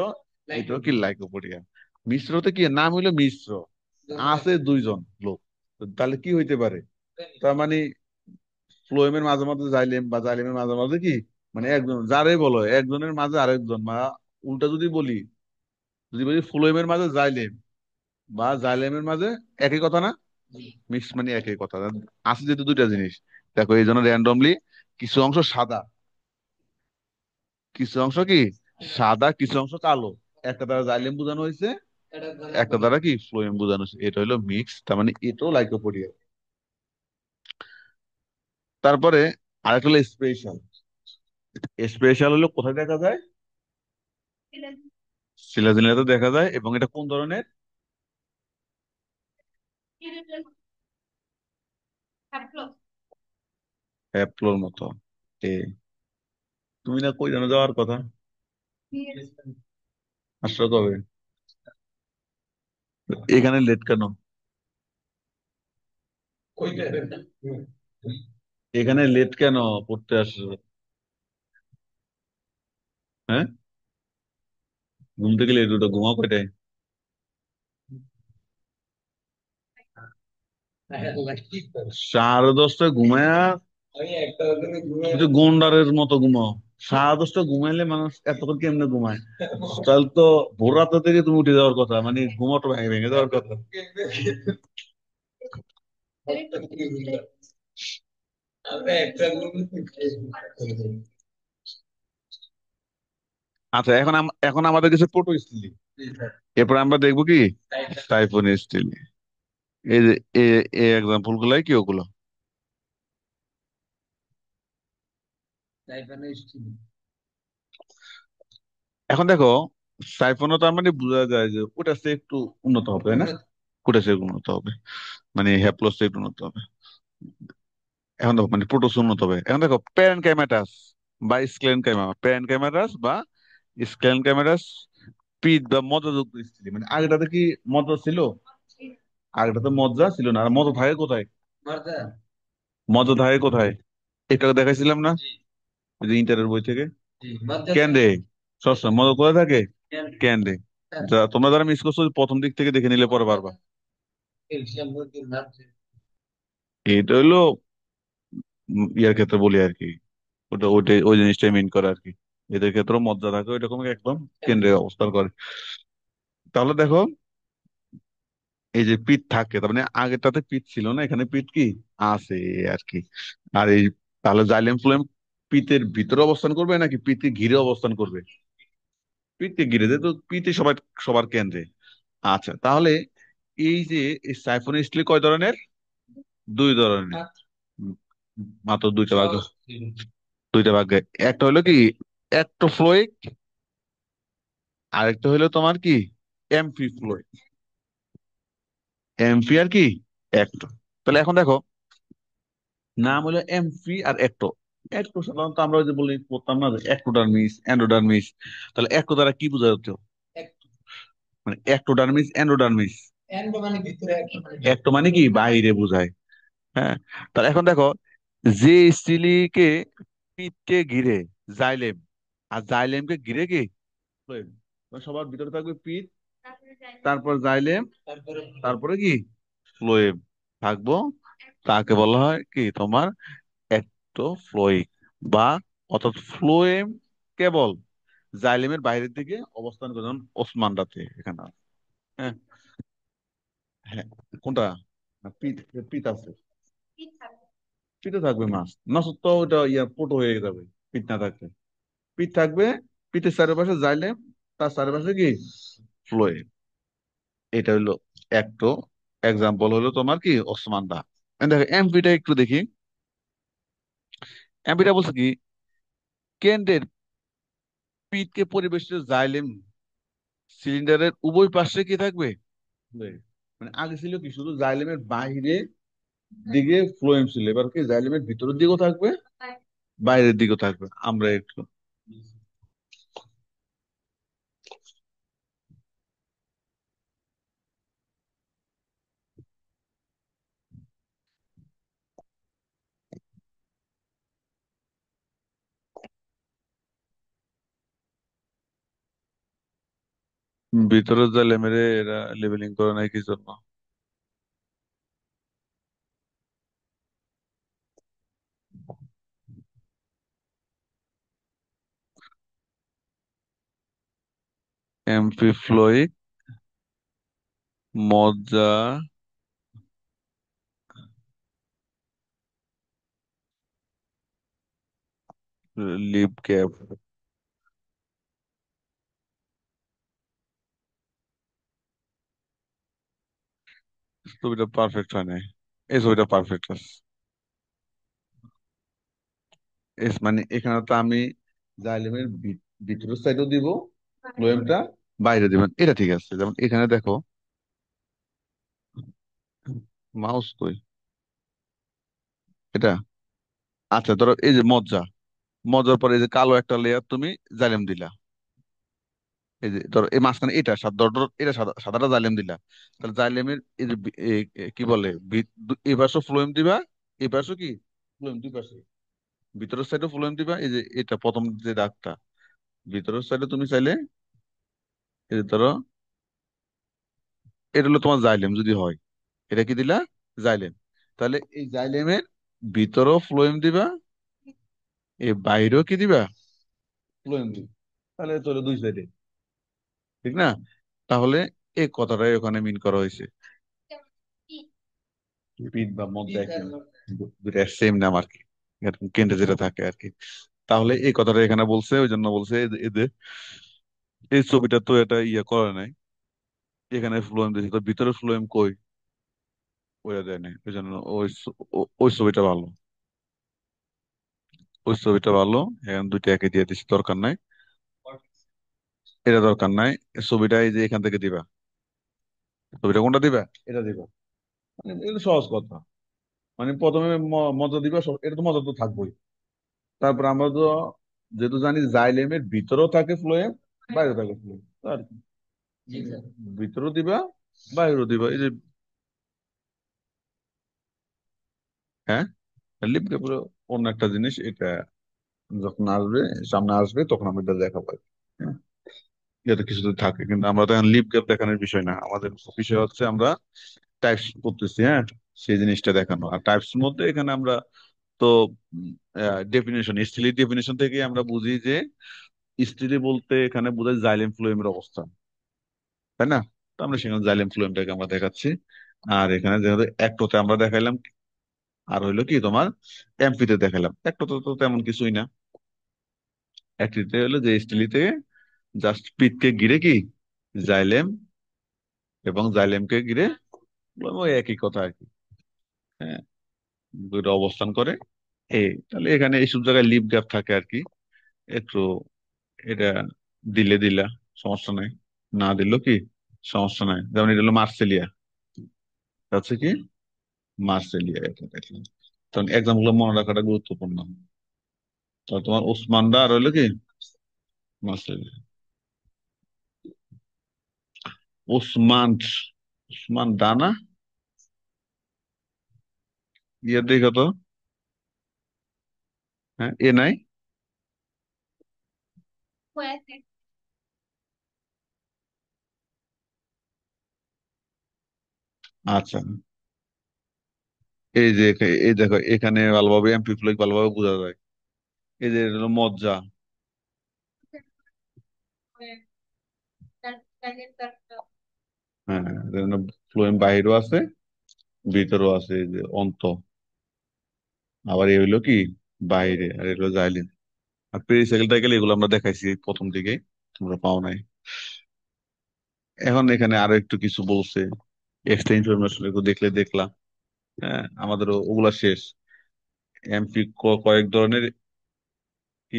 S1: এটাও কি লাইকোপোডিয়াম। মিশ্রতে কি নাম হইলো মিশ্র, আছে দুইজন লোক। তো তাহলে কি হইতে পারে? তার মানে ফ্লোয়েমের মাঝে মাঝে জাইলেম, বা জাইলেমের মাঝে মাঝে কি, মানে একজন যারে বলো একজনের মাঝে আরেকজন, বা উল্টা যদি বলি, যদি বলি ফ্লোয়েমের মাঝে জাইলেম বা জাইলেমের মাঝে, একই কথা না? মিক্স মানে একই কথা। আছে যেহেতু দুইটা জিনিস, দেখো এই জন্য র্যান্ডমলি কিছু অংশ সাদা, কিছু অংশ কি সাদা, কিছু অংশ কালো। একটা দ্বারা জাইলেম বোঝানো হয়েছে, একটা দ্বারা কি ফ্লোয়েম বোঝানো হয়েছে। এটা হলো মিক্স, তার মানে এটাও লাইকোপোডিয়া। তারপরে আরেকটা হলো স্পেশাল। স্পেশাল হলো কোথায় দেখা যায়? সিলাজিনাতে দেখা যায়। এবং এটা কোন ধরনের? হ্যাপ্লোর মতো। এ, তুমি না কই যেন যাওয়ার কথা, আসলে কবে? এখানে লেট কেন? এখানে লেট কেন পড়তে আসছো? হ্যাঁ, ঘুম থেকে লেট উঠো, ঘুমাও কয়টায়? 10:30টায় ঘুমায়া তুমি তো গন্ডারের মতো ঘুমাও। সাড়ে 10টা ঘুমাইলে মানুষ এতক্ষণ কেমনে ঘুমায়? তাহলে তো ভোর রাত থেকে তুমি উঠে যাওয়ার কথা, মানে ঘুমাটো ভেঙে ভেঙে যাওয়ার কথা। আচ্ছা, এখন আমাদের কাছে প্রোটো স্টিলি, এরপর আমরা দেখবো কি টাইফুন স্টিলি। এই যে এই এক্সাম্পল গুলাই কি ওগুলো। এখন দেখো, সাইফনও তার মানে বোঝা যায় যে ওটা সে একটু উন্নত হবে, তাই না? ওটা সে উন্নত হবে, মানে হ্যাপ্লস একটু উন্নত হবে। এখন দেখো মানে প্রোটোস উন্নত হবে। এখন দেখো প্যারেনকাইমাটাস বা স্ক্লেনকাইমা, প্যারেনকাইমাটাস বা স্ক্লেনকাইমাটাস, পিট বা মজ্জাযুক্ত স্থিতি, মানে আগেটাতে কি মজ্জা ছিল? আগেটাতে মজ্জা ছিল না। আর মজ্জা থাকে কোথায়? মজ্জা থাকে কোথায়? এটা দেখাইছিলাম না ওই যে ইন্টারের বই থেকে। কেন রে? সবসময় মজ্জা কোথায় থাকে? কেন রে? তোমরা যারা মিস করছো প্রথম দিক থেকে দেখে নিলে পরে পারবা। এটা হইলো ইয়ার ক্ষেত্রে বলি আর কি, ওটা ওইটাই ওই জিনিসটাই মিন করে আর কি। এদের ক্ষেত্রে মজ্জা থাকে ওইরকম একদম কেন্দ্রে অবস্থান করে। তাহলে দেখো, এই যে পিঠ থাকে তার মানে আগেরটাতে পিঠ ছিল না, এখানে পিঠ কি আছে আর কি। আর এই, তাহলে জাইলেম ফ্লোয়েম পিতের ভিতরে অবস্থান করবে নাকি পিতে ঘিরে অবস্থান করবে? পিতে ঘিরে, যেহেতু পিতে সবার সবার কেন্দ্রে। আচ্ছা, তাহলে এই যে এই সাইফোনিস্টলি কয় ধরনের? দুই ধরনের। উম, মাত্র দুইটা ভাগ, দুইটা ভাগে। একটা হলো কি অ্যাক্টোফ্লোয়িক, আরেকটা হলো তোমার কি এমফিফ্লোয়িক। এমফি আর কি অ্যাক্টো। তাহলে এখন দেখো, নাম হলো এমফি আর অ্যাক্টো। অ্যাক্টো সাধারণত আমরা ওই যে বলি বলতাম না যে অ্যাক্টোডার্মিস এন্ডোডার্মিস। তাহলে অ্যাক্টো দ্বারা কি বোঝা যাচ্ছে? মানে অ্যাক্টোডার্মিস এন্ডোডার্মিস। অ্যাক্টো মানে কি বাইরে বোঝায়। হ্যাঁ। তাহলে এখন দেখো, যে স্টিলিকে পিঠকে ঘিরে জাইলেম, আর জাইলেমকে ঘিরে কি ফ্লোয়েম। সবার ভিতরে থাকবে পিঠ, তারপর জাইলেম, তারপরে কি ফ্লোয়েম থাকবো। তাকে বলা হয় কি তোমার অ্যাক্টোফ্লোয়িক, বা অর্থাৎ ফ্লোয়েম কেবল জাইলেমের বাইরের দিকে অবস্থান করে, যেমন ওসমানডাতে এখানে। হ্যাঁ। হ্যাঁ, কোনটা? না, পিঠ, পিঠ আছে। পিঠে থাকবে মাছ, মাছ তো ওটা ইয়া পোটো হয়ে যাবে পিঠ না থাকলে। পিঠ থাকবে, পিঠের চারিপাশে জাইলেম, তার চারিপাশে কি ফ্লোয়েম। এটা হলো একটো এক্সাম্পল, হলো তোমার কি ওসমানদা। দেখো এমপিটা একটু দেখি। এমপিটা বলছে কি কেন্দ্রের পিঠকে পরিবেষ্টিত জাইলেম সিলিন্ডারের উভয় পাশে কি থাকবে ফ্লোয়েম। মানে আগে ছিল কি শুধু জাইলেমের বাইরে দিকে ফ্লোয়েম ছিল, এবার কি জাইলেমের ভিতরের দিকেও থাকবে, বাইরের দিকেও থাকবে। আমরা একটু ভিতরের জাইলেমের এরা লেবেলিং করে নাই কি জন্য? এমফিফ্লোয়িক, মজ্জা, লিপ ক্যাপ। ছবিটা পারফেক্ট হয় নাই, এই ছবিটা পারফেক্ট আছে। এস মানে এখানে তো আমি জাইলেমের ভিতরের সাইডও দিব, ফ্লোয়েমটা বাইরে দিবেন, এটা ঠিক আছে। যেমন এখানে দেখো, মাউস কই এটা? আচ্ছা ধরো এই যে মজ্জা, মজ্জার পরে এই যে কালো একটা লেয়ার তুমি জাইলেম দিলা। এই যে ধরো এই মাঝখানে এটা সাদা, ধরো এটা সাদা, সাদাটা জাইলেম দিলা। তাহলে জাইলেমের এই যে কি বলে এই পাশে ফ্লোয়েম দিবা, এই পাশে কি ফ্লোয়েম, দুই পাশে ভিতরের সাইডে ফ্লোয়েম দিবা। এই যে এটা প্রথম যে দাগটা, ভিতরের সাইডে তুমি চাইলে এই যে ধরো এটা হলো তোমার জাইলেম যদি হয়, এটা কি দিলা জাইলেম। তাহলে এই জাইলেমের ভিতরেও ফ্লোয়েম দিবা, এই বাইরেও কি দিবা ফ্লোয়েম দি, তাহলে চলে দুই সাইডে, ঠিক না? তাহলে এই কথাটাই ওখানে মিন করা হয়েছে। পিঠ বা মধ্যে একই, দুইটা সেম নাম আর কি, এরকম কেন্দ্রে যেটা থাকে আর কি। তাহলে এই কথাটা এখানে বলছে, ওই জন্য বলছে এদের এই ছবিটা তো এটা ইয়ে করে নাই, এখানে ফ্লোয়েম দিয়েছে তো ভিতরে ফ্লোয়েম কই, ওইটা দেয় নাই, ওই জন্য ওই ছবিটা ভালো, ওই ছবিটা ভালো। এখন দুইটা একে দিয়ে দিচ্ছি, দরকার নাই, এটা দরকার নাই। ছবিটা এই যে এখান থেকে দিবা, ছবিটা কোনটা দিবা, এটা দিবা, মানে এটা সহজ কথা। মানে প্রথমে মজা দিবা, এটা তো মজা তো থাকবোই। তারপর আমরা তো যেহেতু জানি জাইলেমের ভিতরেও থাকে ফ্লোয়েম, বাইরেও থাকে ফ্লোয়েম, আর কি। ভিতরেও দিবা, বাইরেও দিবা, এই যে। হ্যাঁ, লিপ কাপড় অন্য একটা জিনিস, এটা যখন আসবে, সামনে আসবে, তখন আমি এটা দেখাবো আর কি। হ্যাঁ, যাতে কিছু তো থাকে, কিন্তু আমরা তো এখন লিপ গ্যাপ দেখানোর বিষয় না, আমাদের বিষয় হচ্ছে আমরা টাইপস করতেছি, হ্যাঁ, সেই জিনিসটা দেখানো। আর টাইপস মধ্যে এখানে আমরা তো ডেফিনেশন, স্টিলি ডেফিনেশন থেকে আমরা বুঝি যে স্টিলি বলতে এখানে বোঝায় জাইলেম ফ্লোয়েমের অবস্থা, তাই না? তো আমরা সেখানে জাইলেম ফ্লোয়েমটাকে আমরা দেখাচ্ছি। আর এখানে যেহেতু একটোতে আমরা দেখাইলাম, আর হইলো কি তোমার এমপিতে দেখালাম, একটোতে তো তেমন কিছুই না। একটিতে হলো যে স্টিলিতে জাস্ট পিতকে ঘিরে কি জাইলেম, এবং জাইলেমকে ঘিরে ওই একই কথা আর কি। হ্যাঁ, দুইটা অবস্থান করে। তাহলে এখানে এইসব জায়গায় লিপ গ্যাপ থাকে আর কি, একটু এটা দিলে দিলা, সমস্যা নাই, না দিলেও কি সমস্যা নাই। যেমন এটা হলো মার্সেলিয়া, আছে কি মার্সেলিয়া, এটা দেখলাম। তখন এক্সাম্পল গুলো মনে রাখাটা গুরুত্বপূর্ণ। তো তোমার ওসমানদা আর হইলো কি মার্সেলিয়া, ওসমান, ওসমান দানা, ইয়ে দেখো তো। হ্যাঁ, এ নাই। আচ্ছা, এই যে এই দেখো এখানে ভালোভাবে এমপ্লিফ্লুইড ভালোভাবে বোঝা যায়। এই যে এটা হলো মজ্জা। হ্যাঁ, ফ্লোয়েম বাহিরও আছে, ভিতরেও আছে, এই যে অন্ত। আবার এই হইলো কি বাইরে, আর এগুলো জাইলিন। আর পেরিসাইকেল টাইকেল এগুলো আমরা দেখাইছি প্রথম দিকে, তোমরা পাও নাই। এখন এখানে আরো একটু কিছু বলছে, এক্সট্রা ইনফরমেশন একটু দেখলে দেখলাম। হ্যাঁ, আমাদের ওগুলা শেষ। এমপি কয়েক ধরনের, কি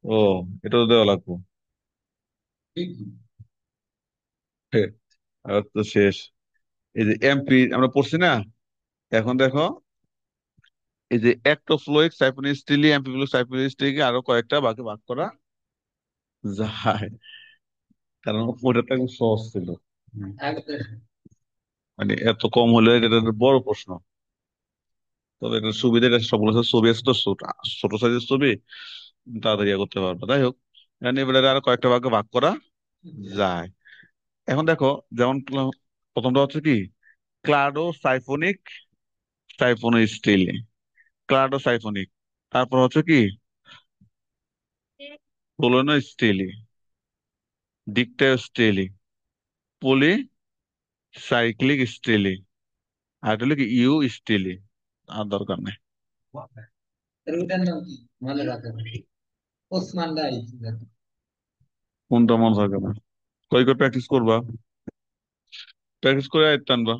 S1: ও, এটাও দেওয়া লাগবে। হ্যাঁ, আর তো শেষ। এই যে এমপি আমরা পড়ছি না, এখন দেখো এই যে অ্যাক্টোফ্লোইক সাইফোনিস্টিলি এমপিফ্লোইক সাইফোনিস্টিলি আরো কয়েকটা ভাগে ভাগ করা যায়, কারণ ওটা তো একদম সহজ ছিল। হুম। মানে এত কম হলে এটা একটা বড় প্রশ্ন। তবে এটা সুবিধা, এটা সবগুলো ছবি আছে তো, ছোট ছোট সাইজের ছবি, তাড়াতাড়ি ইয়ে করতে পারবে। যাই হোক, এখন এবারে আরো কয়েকটা ভাগে ভাগ করা যায়। এখন দেখো, যেমন প্রথমটা হচ্ছে কি ক্লাডো সাইফোনিক সাইফোনিস্টিলি, ক্লাডো সাইফোনিক। তারপর হচ্ছে কি পোলোনো স্টিলি, ডিকটাও স্টিলি, পলি সাইক্লিক স্টিলি, আর এটা হলো কি ইউ স্টিলি। আর দরকার নেই। কোনটা মনে থাকে না, কই করে প্র্যাকটিস করবা, প্র্যাকটিস করে আয়ত্ত আনবা।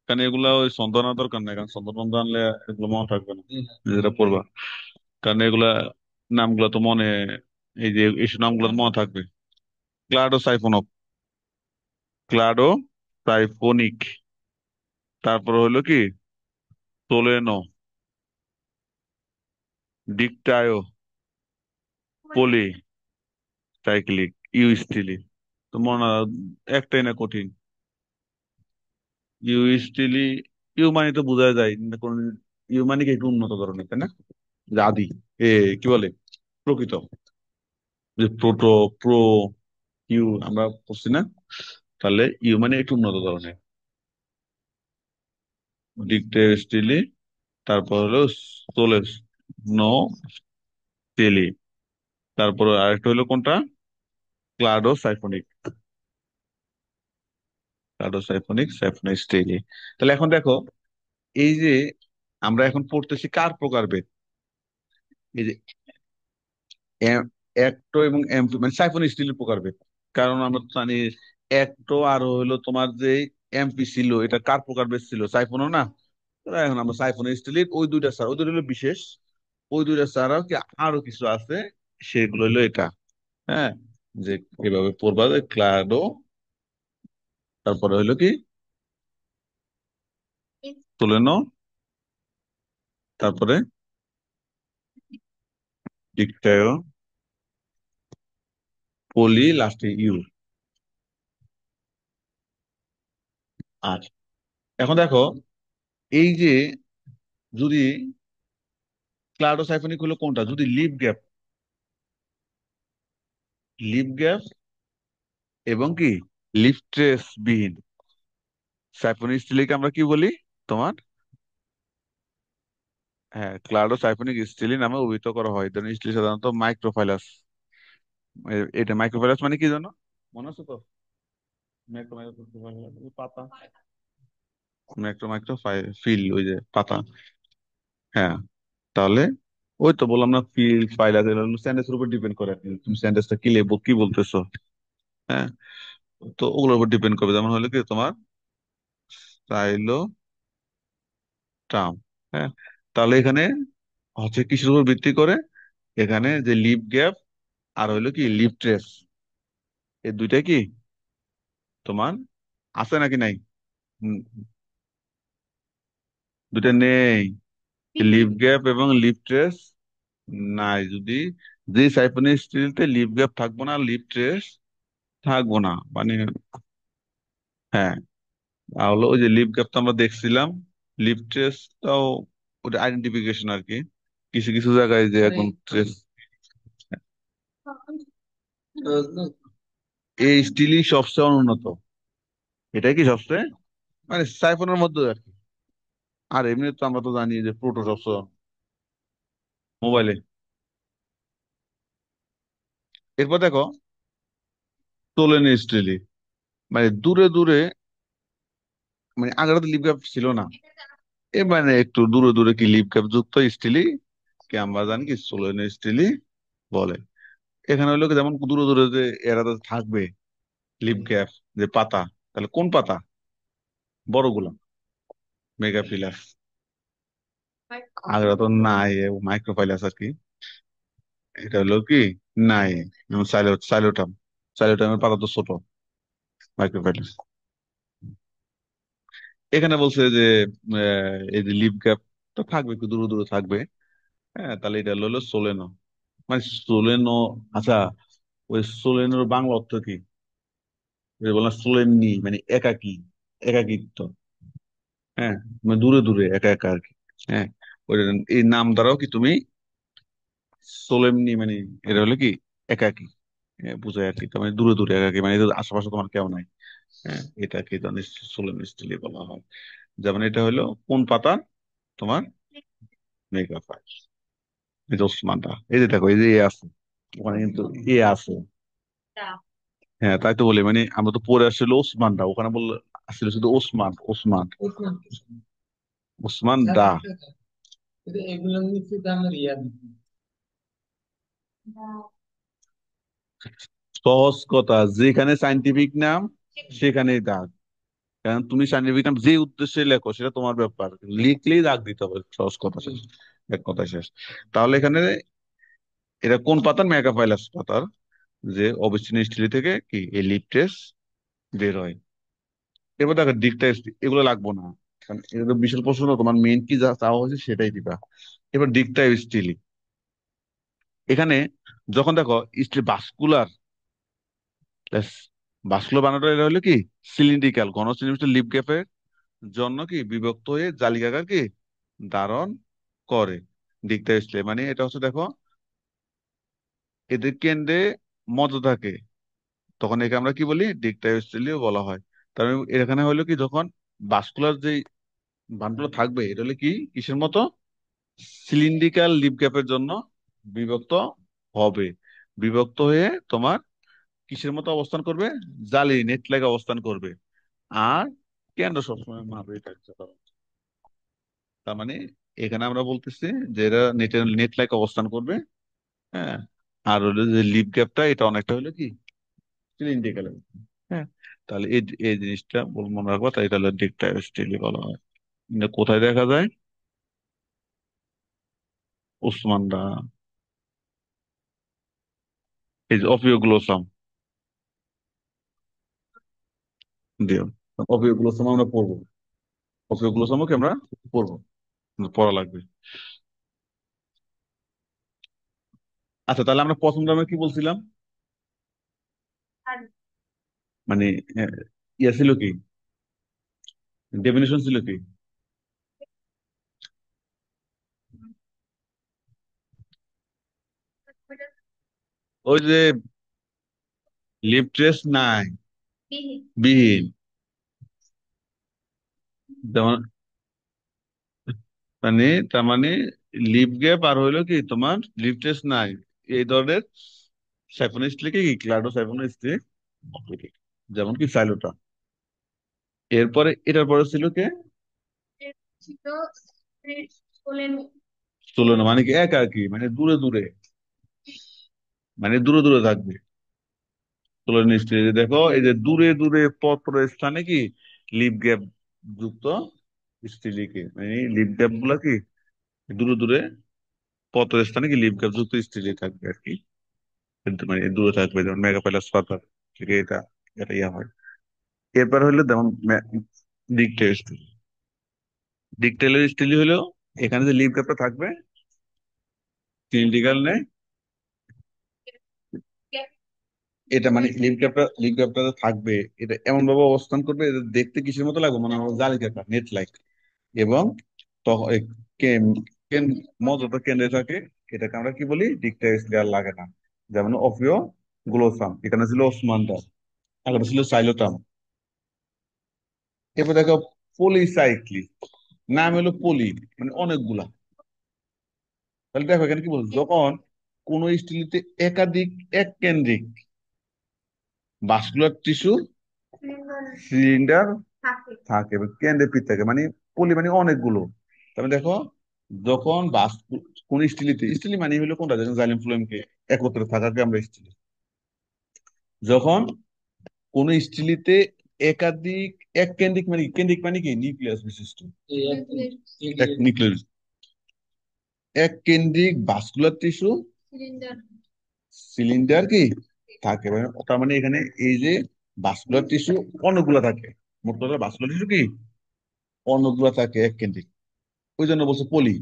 S1: কারণ এগুলা ওই ছন্দ আনার দরকার নেই, কারণ ছন্দ টন্দ আনলে এগুলো মনে থাকবে না, যেটা পড়বা। কারণ এগুলা নামগুলা তো মনে, এই যে এইসব নামগুলো তো মনে থাকবে। ক্লাডো সাইফোনক, ক্লাডো সাইফোনিক, তারপর হলো কি তোলেনো, ডিকটায়ো, পলি সাইক্লিক, ইউ স্টিলি। তো মনে একটাই না কঠিন, ইউ স্টিলি। ইউ মানে তো বোঝা যায় না কোন, ইউ মানে কি একটু উন্নত ধরনের, তাই না? যে আদি, এ কি বলে প্রকৃত, যে প্রোটো, প্রো, ইউ আমরা পড়ছি না, তাহলে ইউ মানে একটু উন্নত ধরনের। ডিকটে স্টিলি, তারপর হলো সোলেস নো, স্টেলি। তারপর আরেকটা হলো কোনটা? ক্লাডোসাইফোনিক। ক্লাডোসাইফোনিক, সাইফোনিক, স্টেলি। তাহলে এখন দেখো, এই যে আমরা এখন পড়তেছি কার প্রকারভেদ। এই যে অ্যাক্টো এবং এমফি মানে সাইফোন স্টিলের প্রকারভেদ। কারণ আমরা তো জানি অ্যাক্টো আর হলো তোমার যে এমপি ছিল, এটা কার প্রকারভেদ ছিল? সাইফোনও না। তো এখন আমরা সাইফোন স্টিলের ওই দুইটা ছাড়া, ওই দুটো হলো বিশেষ, ওই দুইটা ছাড়াও কি আরো কিছু আছে, সেগুলো হলো এটা। হ্যাঁ, যে এভাবে পড়বা যে ক্লাডো, তারপরে হলো কি তোলেনো, তারপরে ডিকটায়ো, পলি, লাস্টে ইউ। আর এখন দেখো, এই যে যদি ক্লাডোসাইফোনিক হলো কোনটা, যদি লিপ গ্যাপ এবং কি লিফট্রেস বিহীন সাইফোনিক স্টিলকে আমরা কি বলি তোমার? হ্যাঁ, ক্লাডোসাইফোনিক স্টিলি নামে অভিহিত করা হয়। ধরুন স্টিল সাধারণত মাইক্রোফাইলাস। এটা মাইক্রোফাইলাস মানে কি জানো? মনে আছে তো? মাইক্রো পাতা, মাইক্রো ফিল, ওই যে পাতা। হ্যাঁ, তাহলে ওই তো বললাম না, ফিল ফাইলাস স্যান্ডেসের উপর ডিপেন্ড করে আর কি। তুমি স্যান্ডেসটা কি লেবো কি বলতেছো। হ্যাঁ, তো ওগুলোর উপর ডিপেন্ড করবে। যেমন হলো কি তোমার সাইলো টার্ম। হ্যাঁ, তাহলে এখানে হচ্ছে কিসের উপর ভিত্তি করে? এখানে যে লিপ গ্যাপ আর হইলো কি লিপ ট্রেস, এই দুইটা কি তোমার আছে নাকি নাই? হুম, দুইটা নেই। লিপ গ্যাপ এবং লিপ ট্রেস নাই। যদি যে সাইফোনিক স্টিলতে লিপ গ্যাপ থাকবো না, লিপ ট্রেস থাকবো না মানে। হ্যাঁ, তাহলে ওই যে লিপ গ্যাপ তো আমরা দেখছিলাম, লিপ ট্রেসটাও ওটা আইডেন্টিফিকেশন আর কি। কিছু কিছু জায়গায় যে এখন ট্রেস, এই স্টিলই সবচেয়ে অনুন্নত। এটাই কি সবচেয়ে মানে সাইফোনের মধ্যে আর কি। আর এমনি তো আমরা তো জানি যে প্রোটো সবচেয়ে মোবাইলে। এরপর দেখো তোলেন স্টিলি, মানে দূরে দূরে, মানে আগে তো লিপ গ্যাপ ছিল না, এ মানে একটু দূরে দূরে কি লিপ গ্যাপ যুক্ত স্টিলি কি আমরা জানি কি সোলেন স্টিলি বলে। এখানে হলো কি যেমন দূরে দূরে যে এরা তো থাকবে লিপ গ্যাপ, যে পাতা, তাহলে কোন পাতা? বড়গুলা, মেগাফিলাস। আগরা তো নাই, মাইক্রোফাইলাস আর কি। এটা হলো কি নাই, যেমন সাইলোটাম, সাইলোটামের পাতা তো ছোট, মাইক্রোফাইলাস। এখানে বলছে যে এই যে লিপ গ্যাপ তো থাকবে, একটু দূরে দূরে থাকবে। হ্যাঁ, তাহলে এটা হলো সোলেনো, মানে সোলেনো। আচ্ছা, ওই সোলেনোর বাংলা অর্থ কি? ওই যে বললাম সোলেননি মানে একাকী, একাকিত্ব। হ্যাঁ, মানে দূরে দূরে একা একা আর কি। হ্যাঁ, ওই এই নাম দ্বারাও কি তুমি সোলেমনি মানে এটা হলো কি একাকী, বুঝায় আর কি। তার মানে দূরে দূরে একাকী, মানে এদের আশেপাশে তোমার কেউ নাই। হ্যাঁ, এটাকে সোলেম স্টিলি বলা হয়। যেমন এটা হলো কোন পাতা তোমার? মেগাফাইল। এই যে ওসমানটা, এই যে দেখো এই যে এ আছে, ওখানে কিন্তু এ আছে। হ্যাঁ, তাই তো বলি, মানে আমরা তো পরে আসছিল ওসমানটা, ওখানে বললো আসলে শুধু ওসমান, ওসমান, ওসমান দা। সহজ কথা, যেখানে সাইন্টিফিক নাম সেখানেই দাগ। কারণ তুমি সাইন্টিফিক নাম যে উদ্দেশ্যে লেখো সেটা তোমার ব্যাপার, লিখলেই দাগ দিতে হবে, সহজ কথা শেষ, এক কথা শেষ। তাহলে এখানে এটা কোন পাতার? মেগাফাইলাস পাতার, যে অবিচ্ছিন্ন স্টিলি থেকে কি এই লিপটেস বের হয়। এবার দেখো দিকটা, এগুলো লাগবো না, কারণ এটা তো বিশাল প্রশ্ন, না তোমার মেইন কি যা চাওয়া হয়েছে সেটাই দিবা। এবার দিকটা স্টিলি, এখানে যখন দেখো স্টিল ভাস্কুলার, ভাস্কুলার বানাটা এটা হলো কি সিলিন্ড্রিক্যাল ঘন সিলিন্ডার লিপ গ্যাপের জন্য কি বিভক্ত হয়ে জালিকাকার কি ধারণ করে। দিকটা স্টিল মানে এটা হচ্ছে দেখো, এদের কেন্দ্রে মধ্য থাকে, তখন একে আমরা কি বলি? দিকটা স্টিলিও বলা হয়। তার মানে এখানে হলো কি যখন ভাস্কুলার যে বান্ডগুলো থাকবে, এটা হলো কি কিসের মতো? সিলিন্ড্রিক্যাল লিপ গ্যাপের জন্য বিভক্ত হবে। বিভক্ত হয়ে তোমার কিসের মতো অবস্থান করবে? জালি নেট লাইক অবস্থান করবে। আর কেন্দ্র সবসময় মাপে থাকছে। তার মানে এখানে আমরা বলতেছি যে এরা নেট লাইক অবস্থান করবে। হ্যাঁ। আর হলো যে লিপ গ্যাপটা, এটা অনেকটা হলো কি সিলিন্ড্রিক্যাল। হ্যাঁ। তাহলে এই এই জিনিসটা মনে রাখবো, তাই তাহলে ডিকটাইল বলা হয়। এটা কোথায় দেখা যায়? উসমানরা, এই যে অপিওগ্লোসাম দিও। অপিওগ্লোসাম আমরা পড়বো। অপিওগ্লোসামও কি আমরা পড়বো, পড়া লাগবে। আচ্ছা, তাহলে আমরা প্রথম টার্মে কি বলছিলাম? মানে আহ, ইয়া ছিল কি, ডেফিনেশন ছিল কি? ওই যে লিপ ট্রেস নাই, বিহীন। যেমন মানে, তার মানে লিপ গ্যাপ আর হইলো কি তোমার লিপ ট্রেস নাই, এই ধরনের সাইফোনিস্টকে কি ক্লাডো সাইফোনিস্ট, যেমন কি সাইলোটা। এরপরে এটার পরে ছিল কে? ষোলো, মানে কি একাকী, মানে দূরে দূরে, মানে দূরে দূরে থাকবে। ষোলো নিশ্চয়ই, যে দেখো এই যে দূরে দূরে পত্র স্থানে কি লিপ গ্যাপ যুক্ত স্ত্রীলিপি, মানে লিপ গ্যাপ গুলা কি দূরে দূরে পত্র স্থানে কি লিপ গ্যাপ যুক্ত স্ত্রীলিপি থাকবে আর কি। কিন্তু মানে দূরে থাকবে, যেমন মেগাপাইলাস পাতার থেকে এটা এটা ইয়া হয়। এরপর হলো যেমন ডিকটেল স্টিল। ডিকটেলের স্টিল হলো এখানে যে লিপ গ্যাপটা থাকবে সিলিন্ড্রিক্যাল নেই। এটা মানে লিপ গ্যাপটা থাকবে, এটা এমন ভাবে অবস্থান করবে, এটা দেখতে কিসের মতো লাগবে, মানে আমার জালি ক্যাপটা নেট লাইক। এবং তখন মজাটা কেন্দ্রে থাকে, এটাকে আমরা কি বলি ডিকটেল লেয়ার লাগে না। যেমন অফিও গ্লোসাম, এখানে ছিল ওসমানটা, আগে ছিল সাইলোটাম। এরপর দেখো পলিসাইক্লিক, নাম হলো পলি, মানে অনেকগুলা। তাহলে দেখো এখানে কি বলছো, যখন কোন স্টিলিতে একাধিক এক কেন্দ্রিক ভাস্কুলার টিস্যু সিলিন্ডার থাকে এবং কেন্দ্রে পিঠ থাকে, মানে পলি মানে অনেকগুলো। তবে দেখো যখন কোন স্টিলিতে, স্টিলি মানে হলো কোনটা, যেমন জাইলেম ফ্লোয়েমকে একত্রে থাকাকে আমরা স্টিলি। যখন কোন স্টিলিতে একাধিক এক কেন্দ্রিক, মানে কেন্দ্রিক মানে কি নিউক্লিয়াস বিশিষ্ট, এক নিউক্লিয়াস, এক কেন্দ্রিক ভাস্কুলার টিস্যু সিলিন্ডার কি থাকে, মানে তার মানে এখানে এই যে ভাস্কুলার টিস্যু অনেকগুলা থাকে, মোট কথা ভাস্কুলার টিস্যু কি অনেকগুলা থাকে এক কেন্দ্রিক, ওই জন্য বলছে পলি।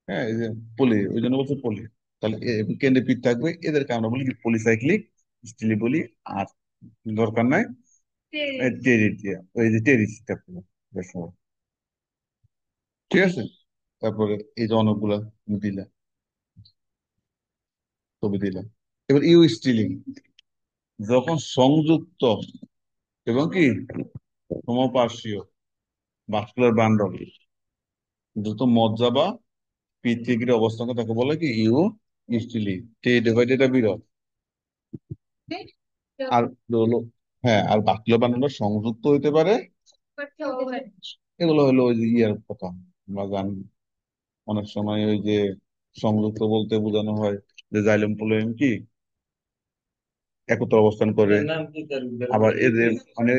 S1: হ্যাঁ, এই যে পলি, ওই জন্য বলছে পলি। তাহলে কেন্দ্রে পিঠ থাকবে, এদেরকে আমরা বলি পলিসাইক্লিক স্টিলি বলি। আর দরকার নাই টেরিটিয়া, ওই যে টেরিসটা ঠিক আছে। তারপরে এই যে অনেকগুলা দিলাম, ছবি দিলাম। এবার ইউ স্টিলিং, যখন সংযুক্ত এবং কি সমপার্শ্বীয় ভাস্কুলার বান্ডল দ্রুত মজ্জা বা পিত্তিগিরি অবস্থান করে, তাকে বলে কি ইউ স্টিলি। এটা বিরল। আর হলো, হ্যাঁ, আর ভাস্কুলার বান্ডল সংযুক্ত হইতে পারে। এগুলো হলো ওই যে ইয়ার কথা আমরা জানি। অনেক সময় ওই যে সংযুক্ত বলতে বোঝানো হয় যে জাইলেম পোলোয়েম কি একত্র অবস্থান করে। আবার এদের মানে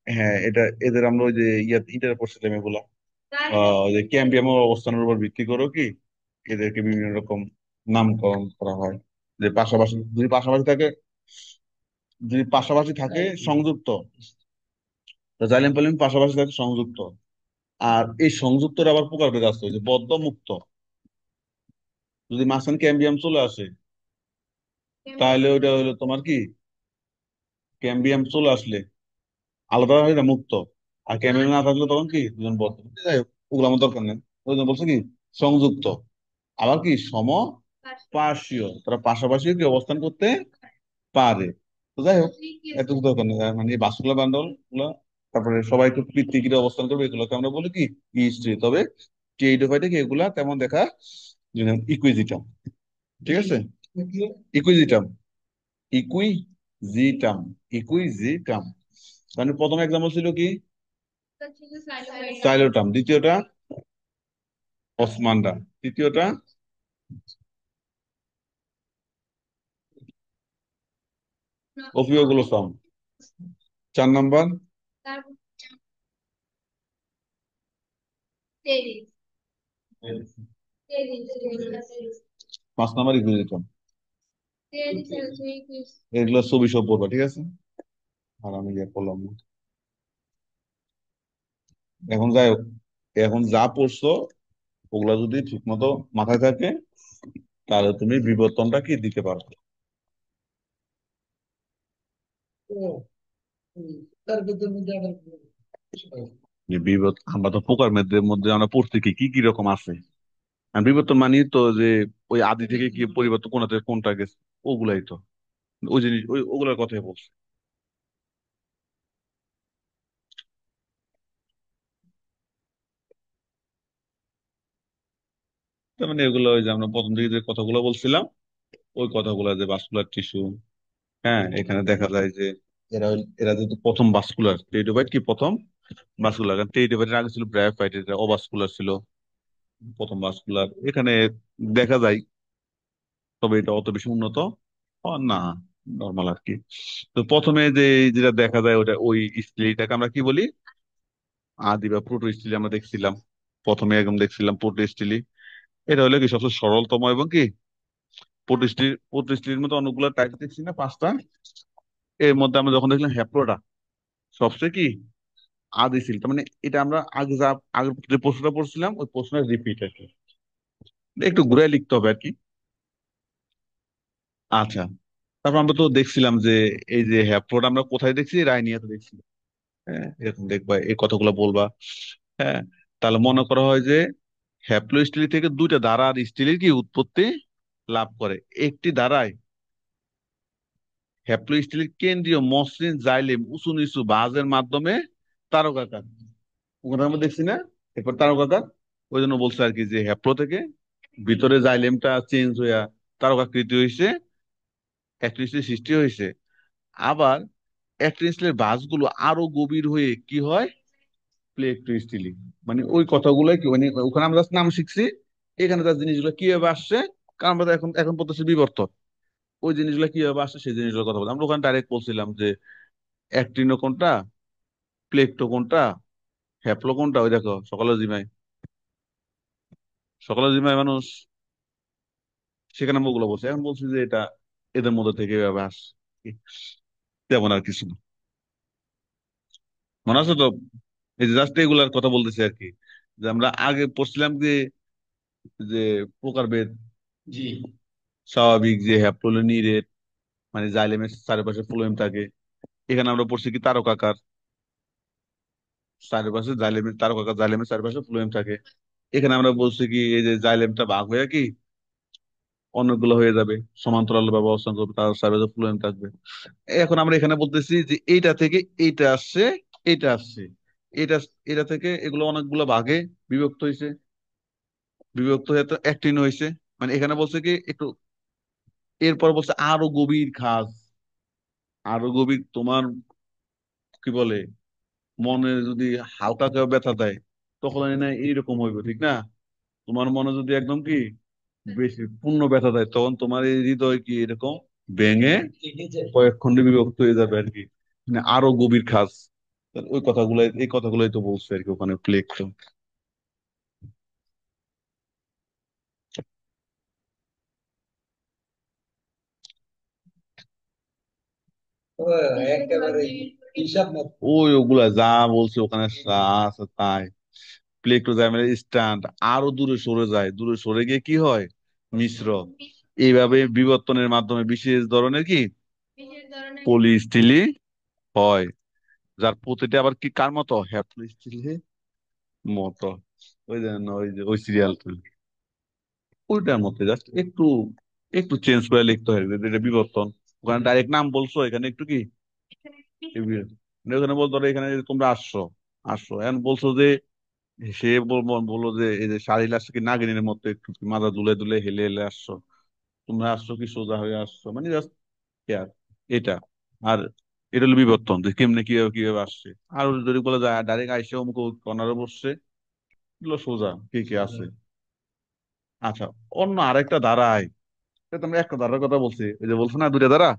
S1: হ্যাঁ, এটা এদের আমরা ওই যে ইন্টার পড়ছিলাম এগুলা, ওই যে ক্যাম্বিয়ামের অবস্থানের উপর ভিত্তি করে কি এদেরকে বিভিন্ন রকম নামকরণ করা হয়। যে পাশাপাশি যদি পাশাপাশি থাকে, যদি পাশাপাশি থাকে সংযুক্ত, তো জাইলেম পোলোয়েম পাশাপাশি থাকে সংযুক্ত। আর এই সংযুক্তর আবার প্রকারভেদ আছে, ওই যে বদ্ধ মুক্ত। যদি মাঝখানে ক্যাম্বিয়াম চলে আসে তাহলে ওইটা হলো তোমার কি ক্যাম্বিয়াম চলে আসলে আলাদা হয় না মুক্ত। আর ক্যাম্বিয়াম না থাকলে তখন কি দুজন বদ্ধ। যাই হোক, ওগুলো আমার দরকার নেই। ওই জন্য বলছে কি সংযুক্ত। আবার কি সমপার্শ্বীয়, তারা পাশাপাশি কি অবস্থান করতে পারে। তো যাই হোক, এত দরকার নেই। মানে এই ভাস্কুলার বান্ডল গুলা, তারপরে সবাই তো পৃথিবীতে অবস্থান করবে, এগুলোকে আমরা বলি কি ইস্ট্রি। তবে টেরিডোফাইটে কি এগুলা তেমন দেখা ইকুইজিটাম। ঠিক আছে, ইকুইজিটাম, ইকুইজিটাম, ইকুইজিটাম। মানে প্রথম এক্সাম্পল ছিল কি? সাইলোটাম। দ্বিতীয়টা অসমান্ডা। তৃতীয়টা অফিওগ্লোসাম। 4 নাম্বার পাঁচ নাম্বার ইকুইজিটাম। এগুলো ছবি সব পড়বা, ঠিক আছে? আর আমি ইয়ে করলাম না। এখন যাই হোক, এখন যা পড়ছো ওগুলা যদি ঠিক মতো মাথায় থাকে তাহলে তুমি বিবর্তনটা কি দিতে পারো। যে আমরা তো প্রকার ভেদের মধ্যে আমরা পড়তে কি কি কি রকম আছে। আর বিবর্তন মানে তো যে ওই আদি থেকে কি পরিবর্তন কোনটা থেকে কোনটা গেছে, ওগুলাই তো, ওই জিনিস ওগুলার কথাই বলছে। তার মানে এগুলো ওই যে আমরা প্রথম দিকে যে কথাগুলো বলছিলাম, ওই কথাগুলো যে ভাস্কুলার টিস্যু। হ্যাঁ, এখানে দেখা যায় যে এরা যেহেতু প্রথম ভাস্কুলার টেরিডোফাইট কি প্রথম ভাস্কুলার, কারণ টেরিডোফাইটের আগে ছিল ব্রায়োফাইট, এটা অভাস্কুলার ছিল। প্রথম ভাস্কুলার এখানে দেখা যায়, তবে এটা অত বেশি উন্নত না, নর্মাল আর কি। তো প্রথমে যে যেটা দেখা যায় ওটা ওই স্টিলটাকে আমরা কি বলি, আদি বা প্রোটো স্টিলি আমরা দেখছিলাম। প্রথমে একদম দেখছিলাম প্রোটো স্টিলি। এটা হলো কি সবচেয়ে সরলতম এবং কি প্রোটো স্টিলির মধ্যে অনেকগুলো টাইপ দেখছি না, 5টা। এর মধ্যে আমরা যখন দেখলাম হ্যাপ্লোটা সবচেয়ে কি আদি ছিল। তার মানে এটা আমরা আগে যা আগে যে প্রশ্নটা পড়ছিলাম ওই প্রশ্নের রিপিট আর কি, একটু ঘুরাই লিখতে হবে আর কি। আচ্ছা, তারপর আমরা তো দেখছিলাম যে এই যে হ্যাপ্লোটা আমরা কোথায় দেখছি, রাইনিয়াতে দেখছি। হ্যাঁ, এরকম দেখবা এই কথাগুলো বলবা। হ্যাঁ, তাহলে মনে করা হয় যে হ্যাপ্লোস্টিলি থেকে দুইটা ধারা আর স্টিলের কি উৎপত্তি লাভ করে। একটি ধারায় হ্যাপ্লোস্টিলের কেন্দ্রীয় মসৃণ জাইলেম উঁচু নিচু ভাঁজের মাধ্যমে তারকাকার, ওখানে আমরা দেখছি না, এরপর তারকাকার। ওই জন্য বলছে আর কি যে হ্যাপ্লো থেকে ভিতরে জাইলেমটা চেঞ্জ হইয়া তারকাকৃতি হয়েছে, অ্যাক্টিনিস্টের সৃষ্টি হয়েছে। আবার অ্যাক্টিনিস্টের ভাঁজগুলো আরো গভীর হয়ে কি হয়, প্লেকটোস্টিলি। মানে ওই কথাগুলো কি, মানে ওখানে আমরা জাস্ট নাম শিখছি, এখানে তার জিনিসগুলো কিভাবে আসছে, কারণ আমরা তো এখন এখন পড়তেছি বিবর্তন। ওই জিনিসগুলো কিভাবে আসছে সেই জিনিসগুলোর কথা বলছি। আমরা ওখানে ডাইরেক্ট বলছিলাম যে অ্যাক্টিনো কোনটা, প্লেকটো কোনটা, হ্যাপ্লো কোনটা। ওই দেখো সকালে জিমাই, সকালে জিমাই মানুষ, সেখানে আমরা ওগুলো বলছি। এখন বলছি যে এটা এদের মধ্যে থেকে এভাবে আসছে, তেমন আর কিছু না। মনে আছে তো? এই যে জাস্ট এগুলার কথা বলতেছি আর কি, যে আমরা আগে পড়ছিলাম যে যে প্রকারভেদ স্বাভাবিক যে হ্যাপ্লোনিরেট, মানে জাইলেমের চারিপাশে ফ্লোয়েম থাকে। এখানে আমরা পড়ছি কি তারকাকার, চারিপাশে জাইলেমের তারকাকার, জাইলেমের চারিপাশে ফ্লোয়েম থাকে। এখানে আমরা বলছি কি এই যে জাইলেমটা ভাগ হয়ে কি অনেকগুলো হয়ে যাবে, সমান্তরাল বা অবস্থান করবে, তার চারিপাশে ফ্লোয়েম থাকবে। এখন আমরা এখানে বলতেছি যে এইটা থেকে এইটা আসছে, এইটা আসছে, এটা এটা থেকে এগুলো অনেকগুলো ভাগে বিভক্ত হয়েছে, বিভক্ত হয়ে তো অ্যাক্টিন হয়েছে। মানে এখানে বলছে কি একটু, এরপর বলছে আরো গভীর খাস, আরো গভীর। তোমার কি বলে, মনে যদি হালকা কেউ ব্যথা দেয় তখন না এইরকম হইবে, ঠিক না? তোমার মনে যদি একদম কি বেশি পূর্ণ ব্যথা দেয় তখন তোমার এই হৃদয় কি এরকম ভেঙে কয়েক খন্ডে বিভক্ত হয়ে যাবে আর কি, মানে আরো গভীর খাস। ওই কথাগুলো, এই কথাগুলোই তো বলছে আর কি ওখানে প্লেগ তো। ওই ওগুলা যা বলছে ওখানে যা আছে তাই। প্লেক্টোজাইমের স্ট্যান্ড আরো দূরে সরে যায়, দূরে সরে গিয়ে কি হয়, মিশ্র। এইভাবে বিবর্তনের মাধ্যমে বিশেষ ধরনের কি পলিস্টিলি হয়, যার প্রতিটা আবার কি কার মতো, হ্যাপ্লোস্টিলি মতো। ওই যে ওই যে ওই সিরিয়াল, ওইটার মধ্যে জাস্ট একটু একটু চেঞ্জ করে লিখতে হয় যে এটা বিবর্তন। ওখানে ডাইরেক্ট নাম বলছো, এখানে একটু কি এই মানে ওখানে বলতো এখানে যে তোমরা আসছো, আসছো এখন বলছো যে বললো যে এই যে শাড়ির আসছে কি নাগিনীর মতো একটু মাথা দুলে দুলে হেলে হেলে আসছো, তোমরা আসছো কি সোজা হয়ে আসছো, মানে জাস্ট এটা। আর এটা হলো বিবর্তন, যে কেমনে কিভাবে কিভাবে আসছে। আর যদি বলা যায় ডাইরেক্ট আইসে অমুক কর্নারে বসছে, এগুলো সোজা কে কে আছে। আচ্ছা, অন্য আরেকটা ধারায়, এটা তো আমরা একটা ধারার কথা বলছি, ওই যে বলছো না দুইটা ধারা,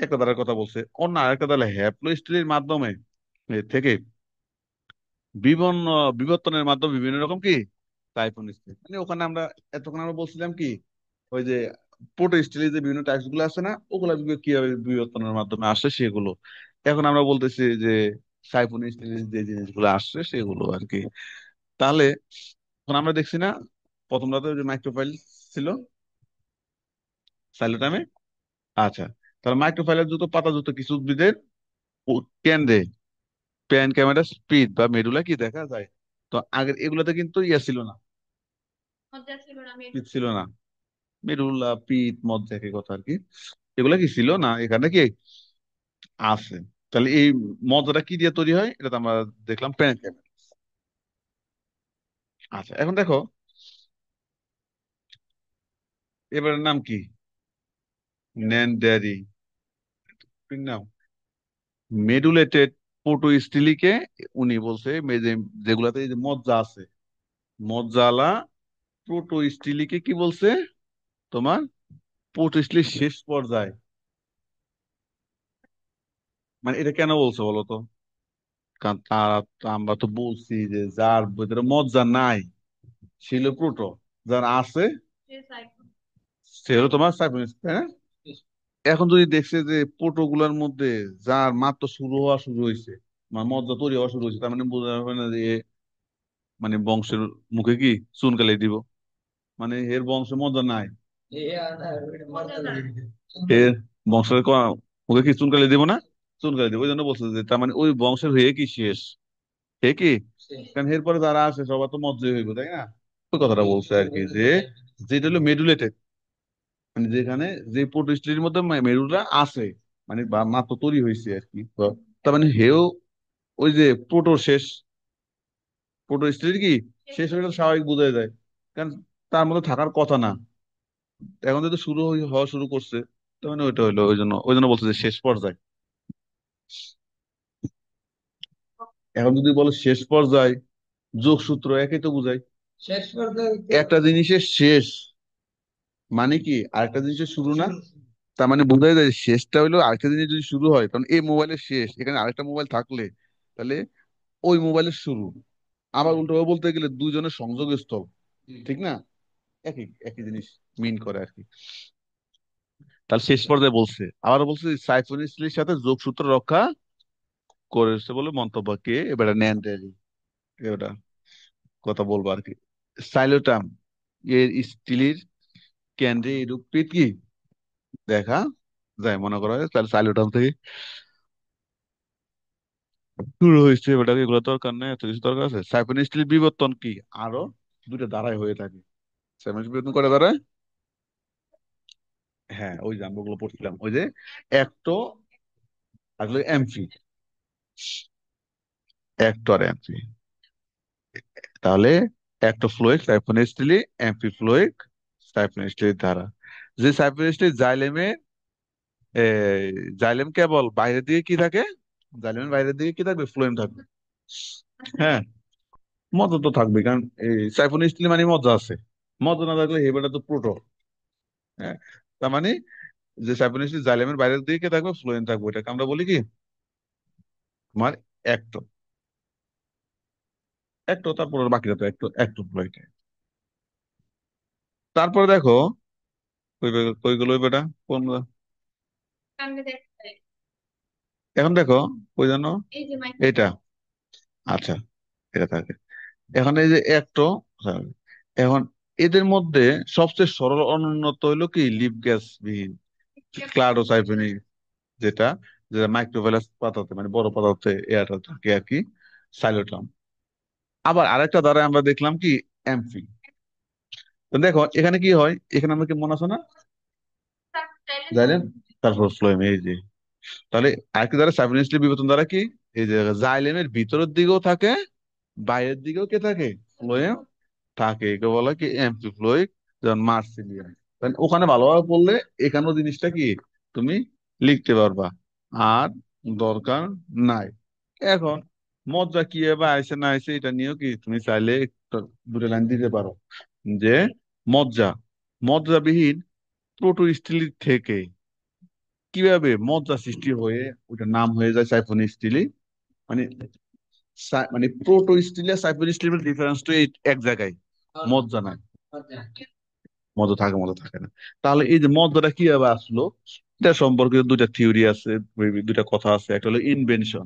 S1: একটা ধারার কথা বলছে। অন্য আরেকটা ধারা হ্যাপ্লোস্টিলির মাধ্যমে থেকে বিভিন্ন বিবর্তনের মাধ্যমে বিভিন্ন রকম কি টাইফন স্টেজ, মানে ওখানে আমরা এতক্ষণ আমরা বলছিলাম কি, ওই যে প্রোটো স্টিলের যে বিভিন্ন টাইপস গুলো আছে না, ওগুলা কিভাবে বিবর্তনের মাধ্যমে আসে সেগুলো। এখন আমরা বলতেছি যে সাইফুন স্টিলের যে জিনিসগুলো আসছে সেগুলো আর কি। তাহলে এখন আমরা দেখছি না, প্রথম রাতে যে মাইক্রোফাইল ছিল সাইলোটামে। আচ্ছা, তাহলে মাইক্রোফাইলের যুক্ত পাতা যুক্ত কিছু উদ্ভিদের কেন্দ্রে প্যান ক্যামেরা স্পিড বা মেডুলা কি দেখা যায়। তো আগের এগুলোতে কিন্তু ইয়া ছিল না, পিট ছিল না, মেডুলা পিট মজ্জা একই কথা আর কি। এগুলা কি ছিল না, এখানে কি আছে। তাহলে এই মজ্জাটা কি দিয়ে তৈরি হয়, এটা তো আমরা দেখলাম প্যান ক্যামেরা। আচ্ছা, এখন দেখো এবারের নাম কি, ন্যান্ডারি নাম, মেডুলেটেড পোটোস্টিলিকে উনি বলছে যেগুলাতে এই যে মজ্জা আছে, মজ্জালা প্রোটোস্টিলিকে কি বলছে তোমার, পোটোস্টিলির শেষ পর্যায়ে। মানে এটা কেন বলছে বলো তো, কারণ তারা আমরা তো বলছি যে যার ভিতরে মজ্জা নাই সে হলো প্রোটো, যার আছে সে হলো তোমার সাইপ্রিনাস, তাই না? এখন যদি দেখছে যে প্রোটো গুলার মধ্যে যার মাত্র শুরু হওয়া শুরু হয়েছে, মানে মজ্জা তৈরি হওয়া শুরু হয়েছে, তার মানে বোঝা যাবে না যে মানে বংশের মুখে কি চুনকালি দিব, মানে এর বংশে মজ্জা নাই, এর বংশের মুখে কি চুনকালি দিব না, চুনকালি দিব। ওই জন্য বলছে যে তার মানে ওই বংশের হয়ে কি শেষ, হে কি, কারণ এরপরে যারা আসে সবার তো মজ্জাই হইব, তাই না? ওই কথাটা বলছে আর কি, যে যেটা হলো মেডুলেটেড, মানে যেখানে যে প্রোটোস্টির মধ্যে মেরুরা আছে, মানে বা মাত্র তৈরি হয়েছে আর কি। তো তার মানে হেও ওই যে প্রোটোর শেষ, প্রোটোস্টির কি শেষ হয়ে গেলে স্বাভাবিক বোঝা যায়, কারণ তার মধ্যে থাকার কথা না। এখন যদি হওয়া শুরু করছে, তার মানে ওইটা হইলো, ওই জন্য বলছে যে শেষ পর্যায়ে। এখন যদি বলো শেষ পর্যায়ে, যোগসূত্র একই তো বুঝাই, একটা জিনিসের শেষ মানে কি আরেকটা জিনিসের শুরু না। তার মানে বোঝাই যায় যে শেষটা হইলো আরেকটা জিনিস যদি শুরু হয়, কারণ এই মোবাইলের শেষ এখানে আরেকটা মোবাইল থাকলে তাহলে ওই মোবাইলের শুরু। আবার উল্টো বলতে গেলে দুইজনের সংযোগ স্থল, ঠিক না, একই একই জিনিস মিন করে আর কি। তাহলে শেষ পর্যায়ে বলছে, আবার বলছে সাইফুন ইসলির সাথে যোগসূত্র রক্ষা করেছে বলে মন্তব্য কে, এবারে নেন এটা কথা বলবো আর কি। সাইলোটাম এর স্টিলের কেন্দ্রে এরূপ কি দেখা যায় মনে করা হয়, তাহলে সাইলোটাম থেকে শুরু হয়েছে। এবার এগুলো দরকার নেই, এত কিছু দরকার আছে। সাইফুন স্টিল বিবর্তন কি আরো দুইটা ধারায় হয়ে থাকে। সাইফুন স্টিল বিবর্তন করে দাঁড়ায়, হ্যাঁ ওই যে আমরা ওগুলো পড়ছিলাম, ওই যে একটো আসলে এমফি, একটো আর এমফি। তাহলে একটো fluid Saifun স্টিলি, AMFI fluid Saifun স্টিলের ধারা। যে সাইফুন স্টিল জাইলেমে জাইলেম কেবল বাইরের দিকে কি থাকে, জাইলেমের বাইরের দিকে কি থাকবে, ফ্লোয়েম থাকবে। হ্যাঁ, মজা তো থাকবে, কারণ এই সাইফুন স্টিল মানে মজা আছে, মজা না থাকলে হেবেটা তো প্রোটো। হ্যাঁ, তার মানে যে সাইফুন স্টিল জাইলেমের বাইরের দিকে থাকবে, ফ্লোয়েম থাকবে, এটাকে আমরা বলি কি তোমার একটো, একটো তারপর বাকিটা তো একটো একটো ফ্লোয়েড। তারপরে দেখো কই গেল ওই বেটা কোন, এখন দেখো কই জানো, এটা, আচ্ছা এটা থাকে। এখন এই যে একটো, হ্যাঁ, এখন এদের মধ্যে সবচেয়ে সরল অনুন্নত হইলো কি লিপ গ্যাস বিহীন ক্লাডোসাইফেনি, যেটা যেটা মাইক্রোভেলাস পাতাতে মানে বড় পাতাতে এয়ারটা থাকে আর কি, সাইলোট্রাম। আবার আরেকটা দ্বারা আমরা দেখলাম কি এমফি। তো দেখো এখানে কি হয়, এখানে আমরা কি মনে আছে না, জাইলেম তারপর ফ্লোয়েম, এই যে তাহলে আরেকটা দ্বারা সাইফুনিসলি বিবর্তন দ্বারা কি, এই যে জাইলেমের ভিতরের দিকেও থাকে, বাইরের দিকেও কে থাকে, ফ্লোয়েম থাকে, একে বলে কি এমফিফ্লুইক, যেমন মার্সিলিয়ান। ওখানে ভালোভাবে পড়লে এখানেও জিনিসটা কি তুমি লিখতে পারবা। আর দরকার নাই। এখন মজ্জা কি এবার আইসে না আইসে এটা নিয়েও কি তুমি চাইলে একটা দুটো লাইন দিতে পারো যে মজ্জা, মজ্জাবিহীন প্রোটো স্টিলি থেকে কিভাবে মজ্জা সৃষ্টি হয়ে ওটার নাম হয়ে যায় সাইফন স্টিলি। মানে মানে প্রোটো স্টিল আর সাইফন স্টিলের ডিফারেন্স তো এই এক জায়গায়, মজ্জা নাই, মজা থাকে মজা থাকে না। তাহলে এই যে মজাটা কিভাবে আসলো, এটা সম্পর্কে দুইটা থিওরি আছে, দুইটা কথা আছে। একটা হলো ইনভেশন,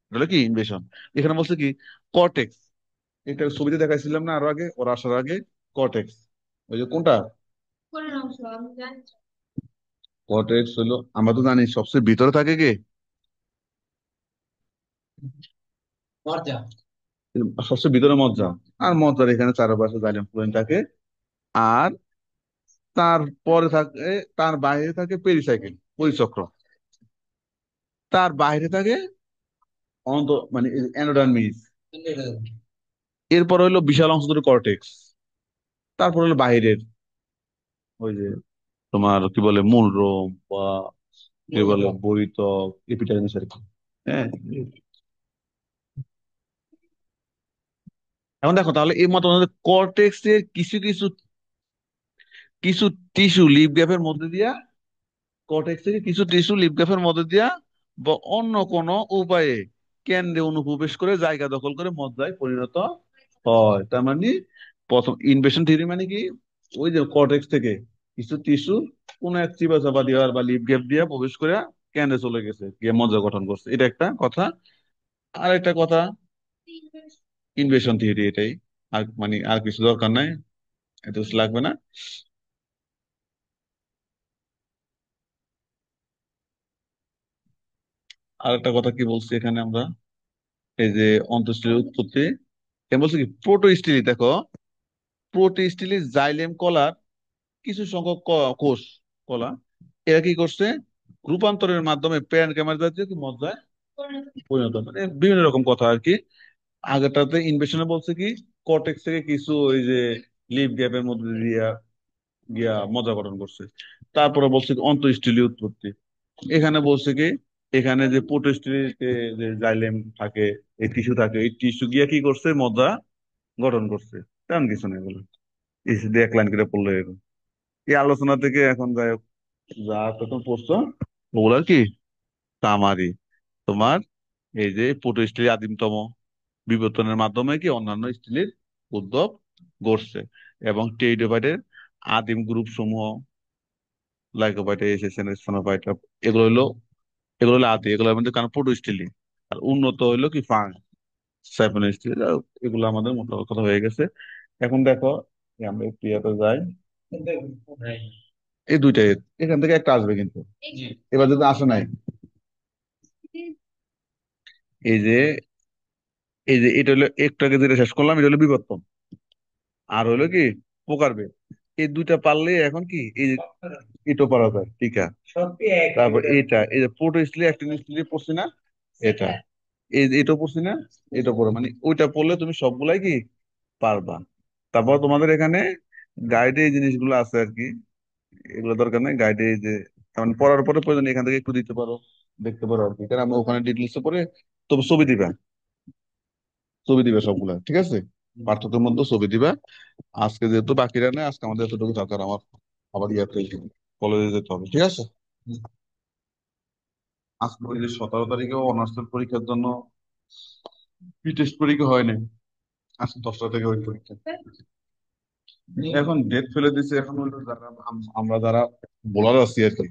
S1: এটা হলো কি ইনভেশন। এখানে বলছে কি কর্টেক্স, এটা ছবিতে দেখাইছিলাম না আরো আগে, ওরা আসার আগে। কর্টেক্স, ওই যে কোনটা, কর্টেক্স হলো আমরা তো জানি সবচেয়ে ভিতরে থাকে কে, সবচেয়ে ভিতরে মজ্জা। আর মজ্জার এখানে চারপাশে জাইলেম ফ্লুয়েম থাকে। আর তারপরে থাকে, তার বাইরে থাকে পেরিসাইকেল, পরিচক্র। তার বাইরে থাকে অন্ত মানে অ্যানোডার্মিস। এরপর হলো বিশাল অংশ ধরে কর্টেক্স। তারপর হলো বাইরের ওই যে তোমার কি বলে মূল রোম বা কি বলে বহিতক, এপিডার্মিস আর কি। হ্যাঁ। এখন দেখো তাহলে এই মত কর্টেক্স এর কিছু কিছু কিছু টিস্যু লিফ গ্যাপের মধ্যে দিয়া, কর্টেক্স থেকে কিছু টিস্যু লিফ গ্যাপের মধ্যে দিয়া বা অন্য কোনো উপায়ে কেন্দ্রে অনুপ্রবেশ করে জায়গা দখল করে মজ্জায় পরিণত হয়। তার মানে প্রথম ইনভেশন থিওরি মানে কি, ওই যে কর্টেক্স থেকে কিছু টিস্যু কোন এক চিবা চাপা দেওয়ার বা লিপ গ্যাপ দিয়ে প্রবেশ করে কেন্দ্রে চলে গেছে, গিয়ে মজ্জা গঠন করছে, এটা একটা কথা। আর একটা কথা ইনভেশন থিওরি এটাই। আর মানে আর কিছু দরকার নাই, এত কিছু লাগবে না। আর একটা কথা কি বলছি এখানে আমরা, এই যে অন্ত্যেষ্টির উৎপত্তি, এ বলছে কি প্রোটো স্টিলি, দেখো প্রোটো স্টিলি জাইলেম কলার কিছু সংখ্যক কোষ কলা, এরা কি করছে রূপান্তরের মাধ্যমে প্যান ক্যামেরা জাতীয় কি মজ্জায় পরিণত, মানে বিভিন্ন রকম কথা আর কি। আগেরটাতে ইনভেশনে বলছে কি কর্টেক্স থেকে কিছু ওই যে লিফ গ্যাপের মধ্যে দিয়া গিয়া মজ্জা গঠন করছে। তারপরে বলছে কি অন্তঃস্থলীয় উৎপত্তি। এখানে বলছে কি এখানে যে প্রোটোস্টিলিতে যে জাইলেম থাকে, এই টিস্যু থাকে, এই টিস্যু গিয়া কি করছে মজ্জা গঠন করছে। তেমন কিছু নেই বলে, এই শুধু এক লাইন করে পড়লে এরকম। এই আলোচনা থেকে এখন যাই হোক, যা প্রথম পড়ছো ওগুলার কি তামারি তোমার এই যে প্রোটোস্টিলি আদিমতম বিবর্তনের মাধ্যমে কি অন্যান্য স্টিলের উদ্ভব ঘটছে। এবং টেরিডোফাইটের আদিম গ্রুপ সমূহ লাইকোফাইটা, এসেসেন, স্ফেনোফাইটা, এগুলো হলো এগুলো হলো আদি, এগুলোর মধ্যে কারণ প্রোটোস্টিলি। আর উন্নত হইলো কি ফাং, সাইফন স্টিল। এগুলো আমাদের মোটামুটি কথা হয়ে গেছে। এখন দেখো যে আমরা একটু ইয়াতে যাই, এই দুইটাই এখান থেকে একটা আসবে কিন্তু, এবার যদি আসে নাই, এই যে এটা হলো একটাকে যেটা শেষ করলাম, এটা হলো বিবর্তন। আর হলো কি প্রকারভেদ। এই দুইটা পারলে এখন কি এই যে এটো পারা যায়, ঠিক আছে। তারপর এটা এই যে প্রোটো স্টিলি অ্যাক্টিন স্টিলি পড়ছি না, এটা এই যে এটা পড়ছি না, এটা পড়ো, মানে ওইটা পড়লে তুমি সবগুলাই কি পারবা। তারপর তোমাদের এখানে গাইডে এই জিনিসগুলো আছে আর কি, এগুলো দরকার নেই গাইডে, এই যে কারণ পড়ার পরে প্রয়োজন এখান থেকে একটু দিতে পারো, দেখতে পারো আর কি, কারণ আমরা ওখানে ডিটেলস পরে তবে ছবি দিবা, ছবি দিবে সবগুলা, ঠিক আছে। পার্থক্যের মধ্যে ছবি দিবা। আজকে যেহেতু বাকিরা নেই, আজকে আমাদের এতটুকু দরকার আমার, আবার ইয়াতে কলেজে যেতে হবে, ঠিক আছে। আজকে ওই যে 17 তারিখে অনার্সের পরীক্ষার জন্য টেস্ট পরীক্ষা হয় নাই, আজকে 10টা থেকে ওই পরীক্ষা। এখন ডেট ফেলে দিছে, এখন হলো যারা আমরা যারা বোলার আছি আর কি,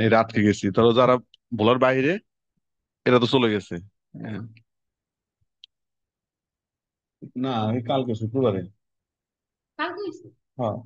S1: এরা আটকে গেছি, ধরো যারা বোলার বাইরে এরা তো চলে গেছে। হ্যাঁ। না এই কালকে শুক্রবারে। হ্যাঁ।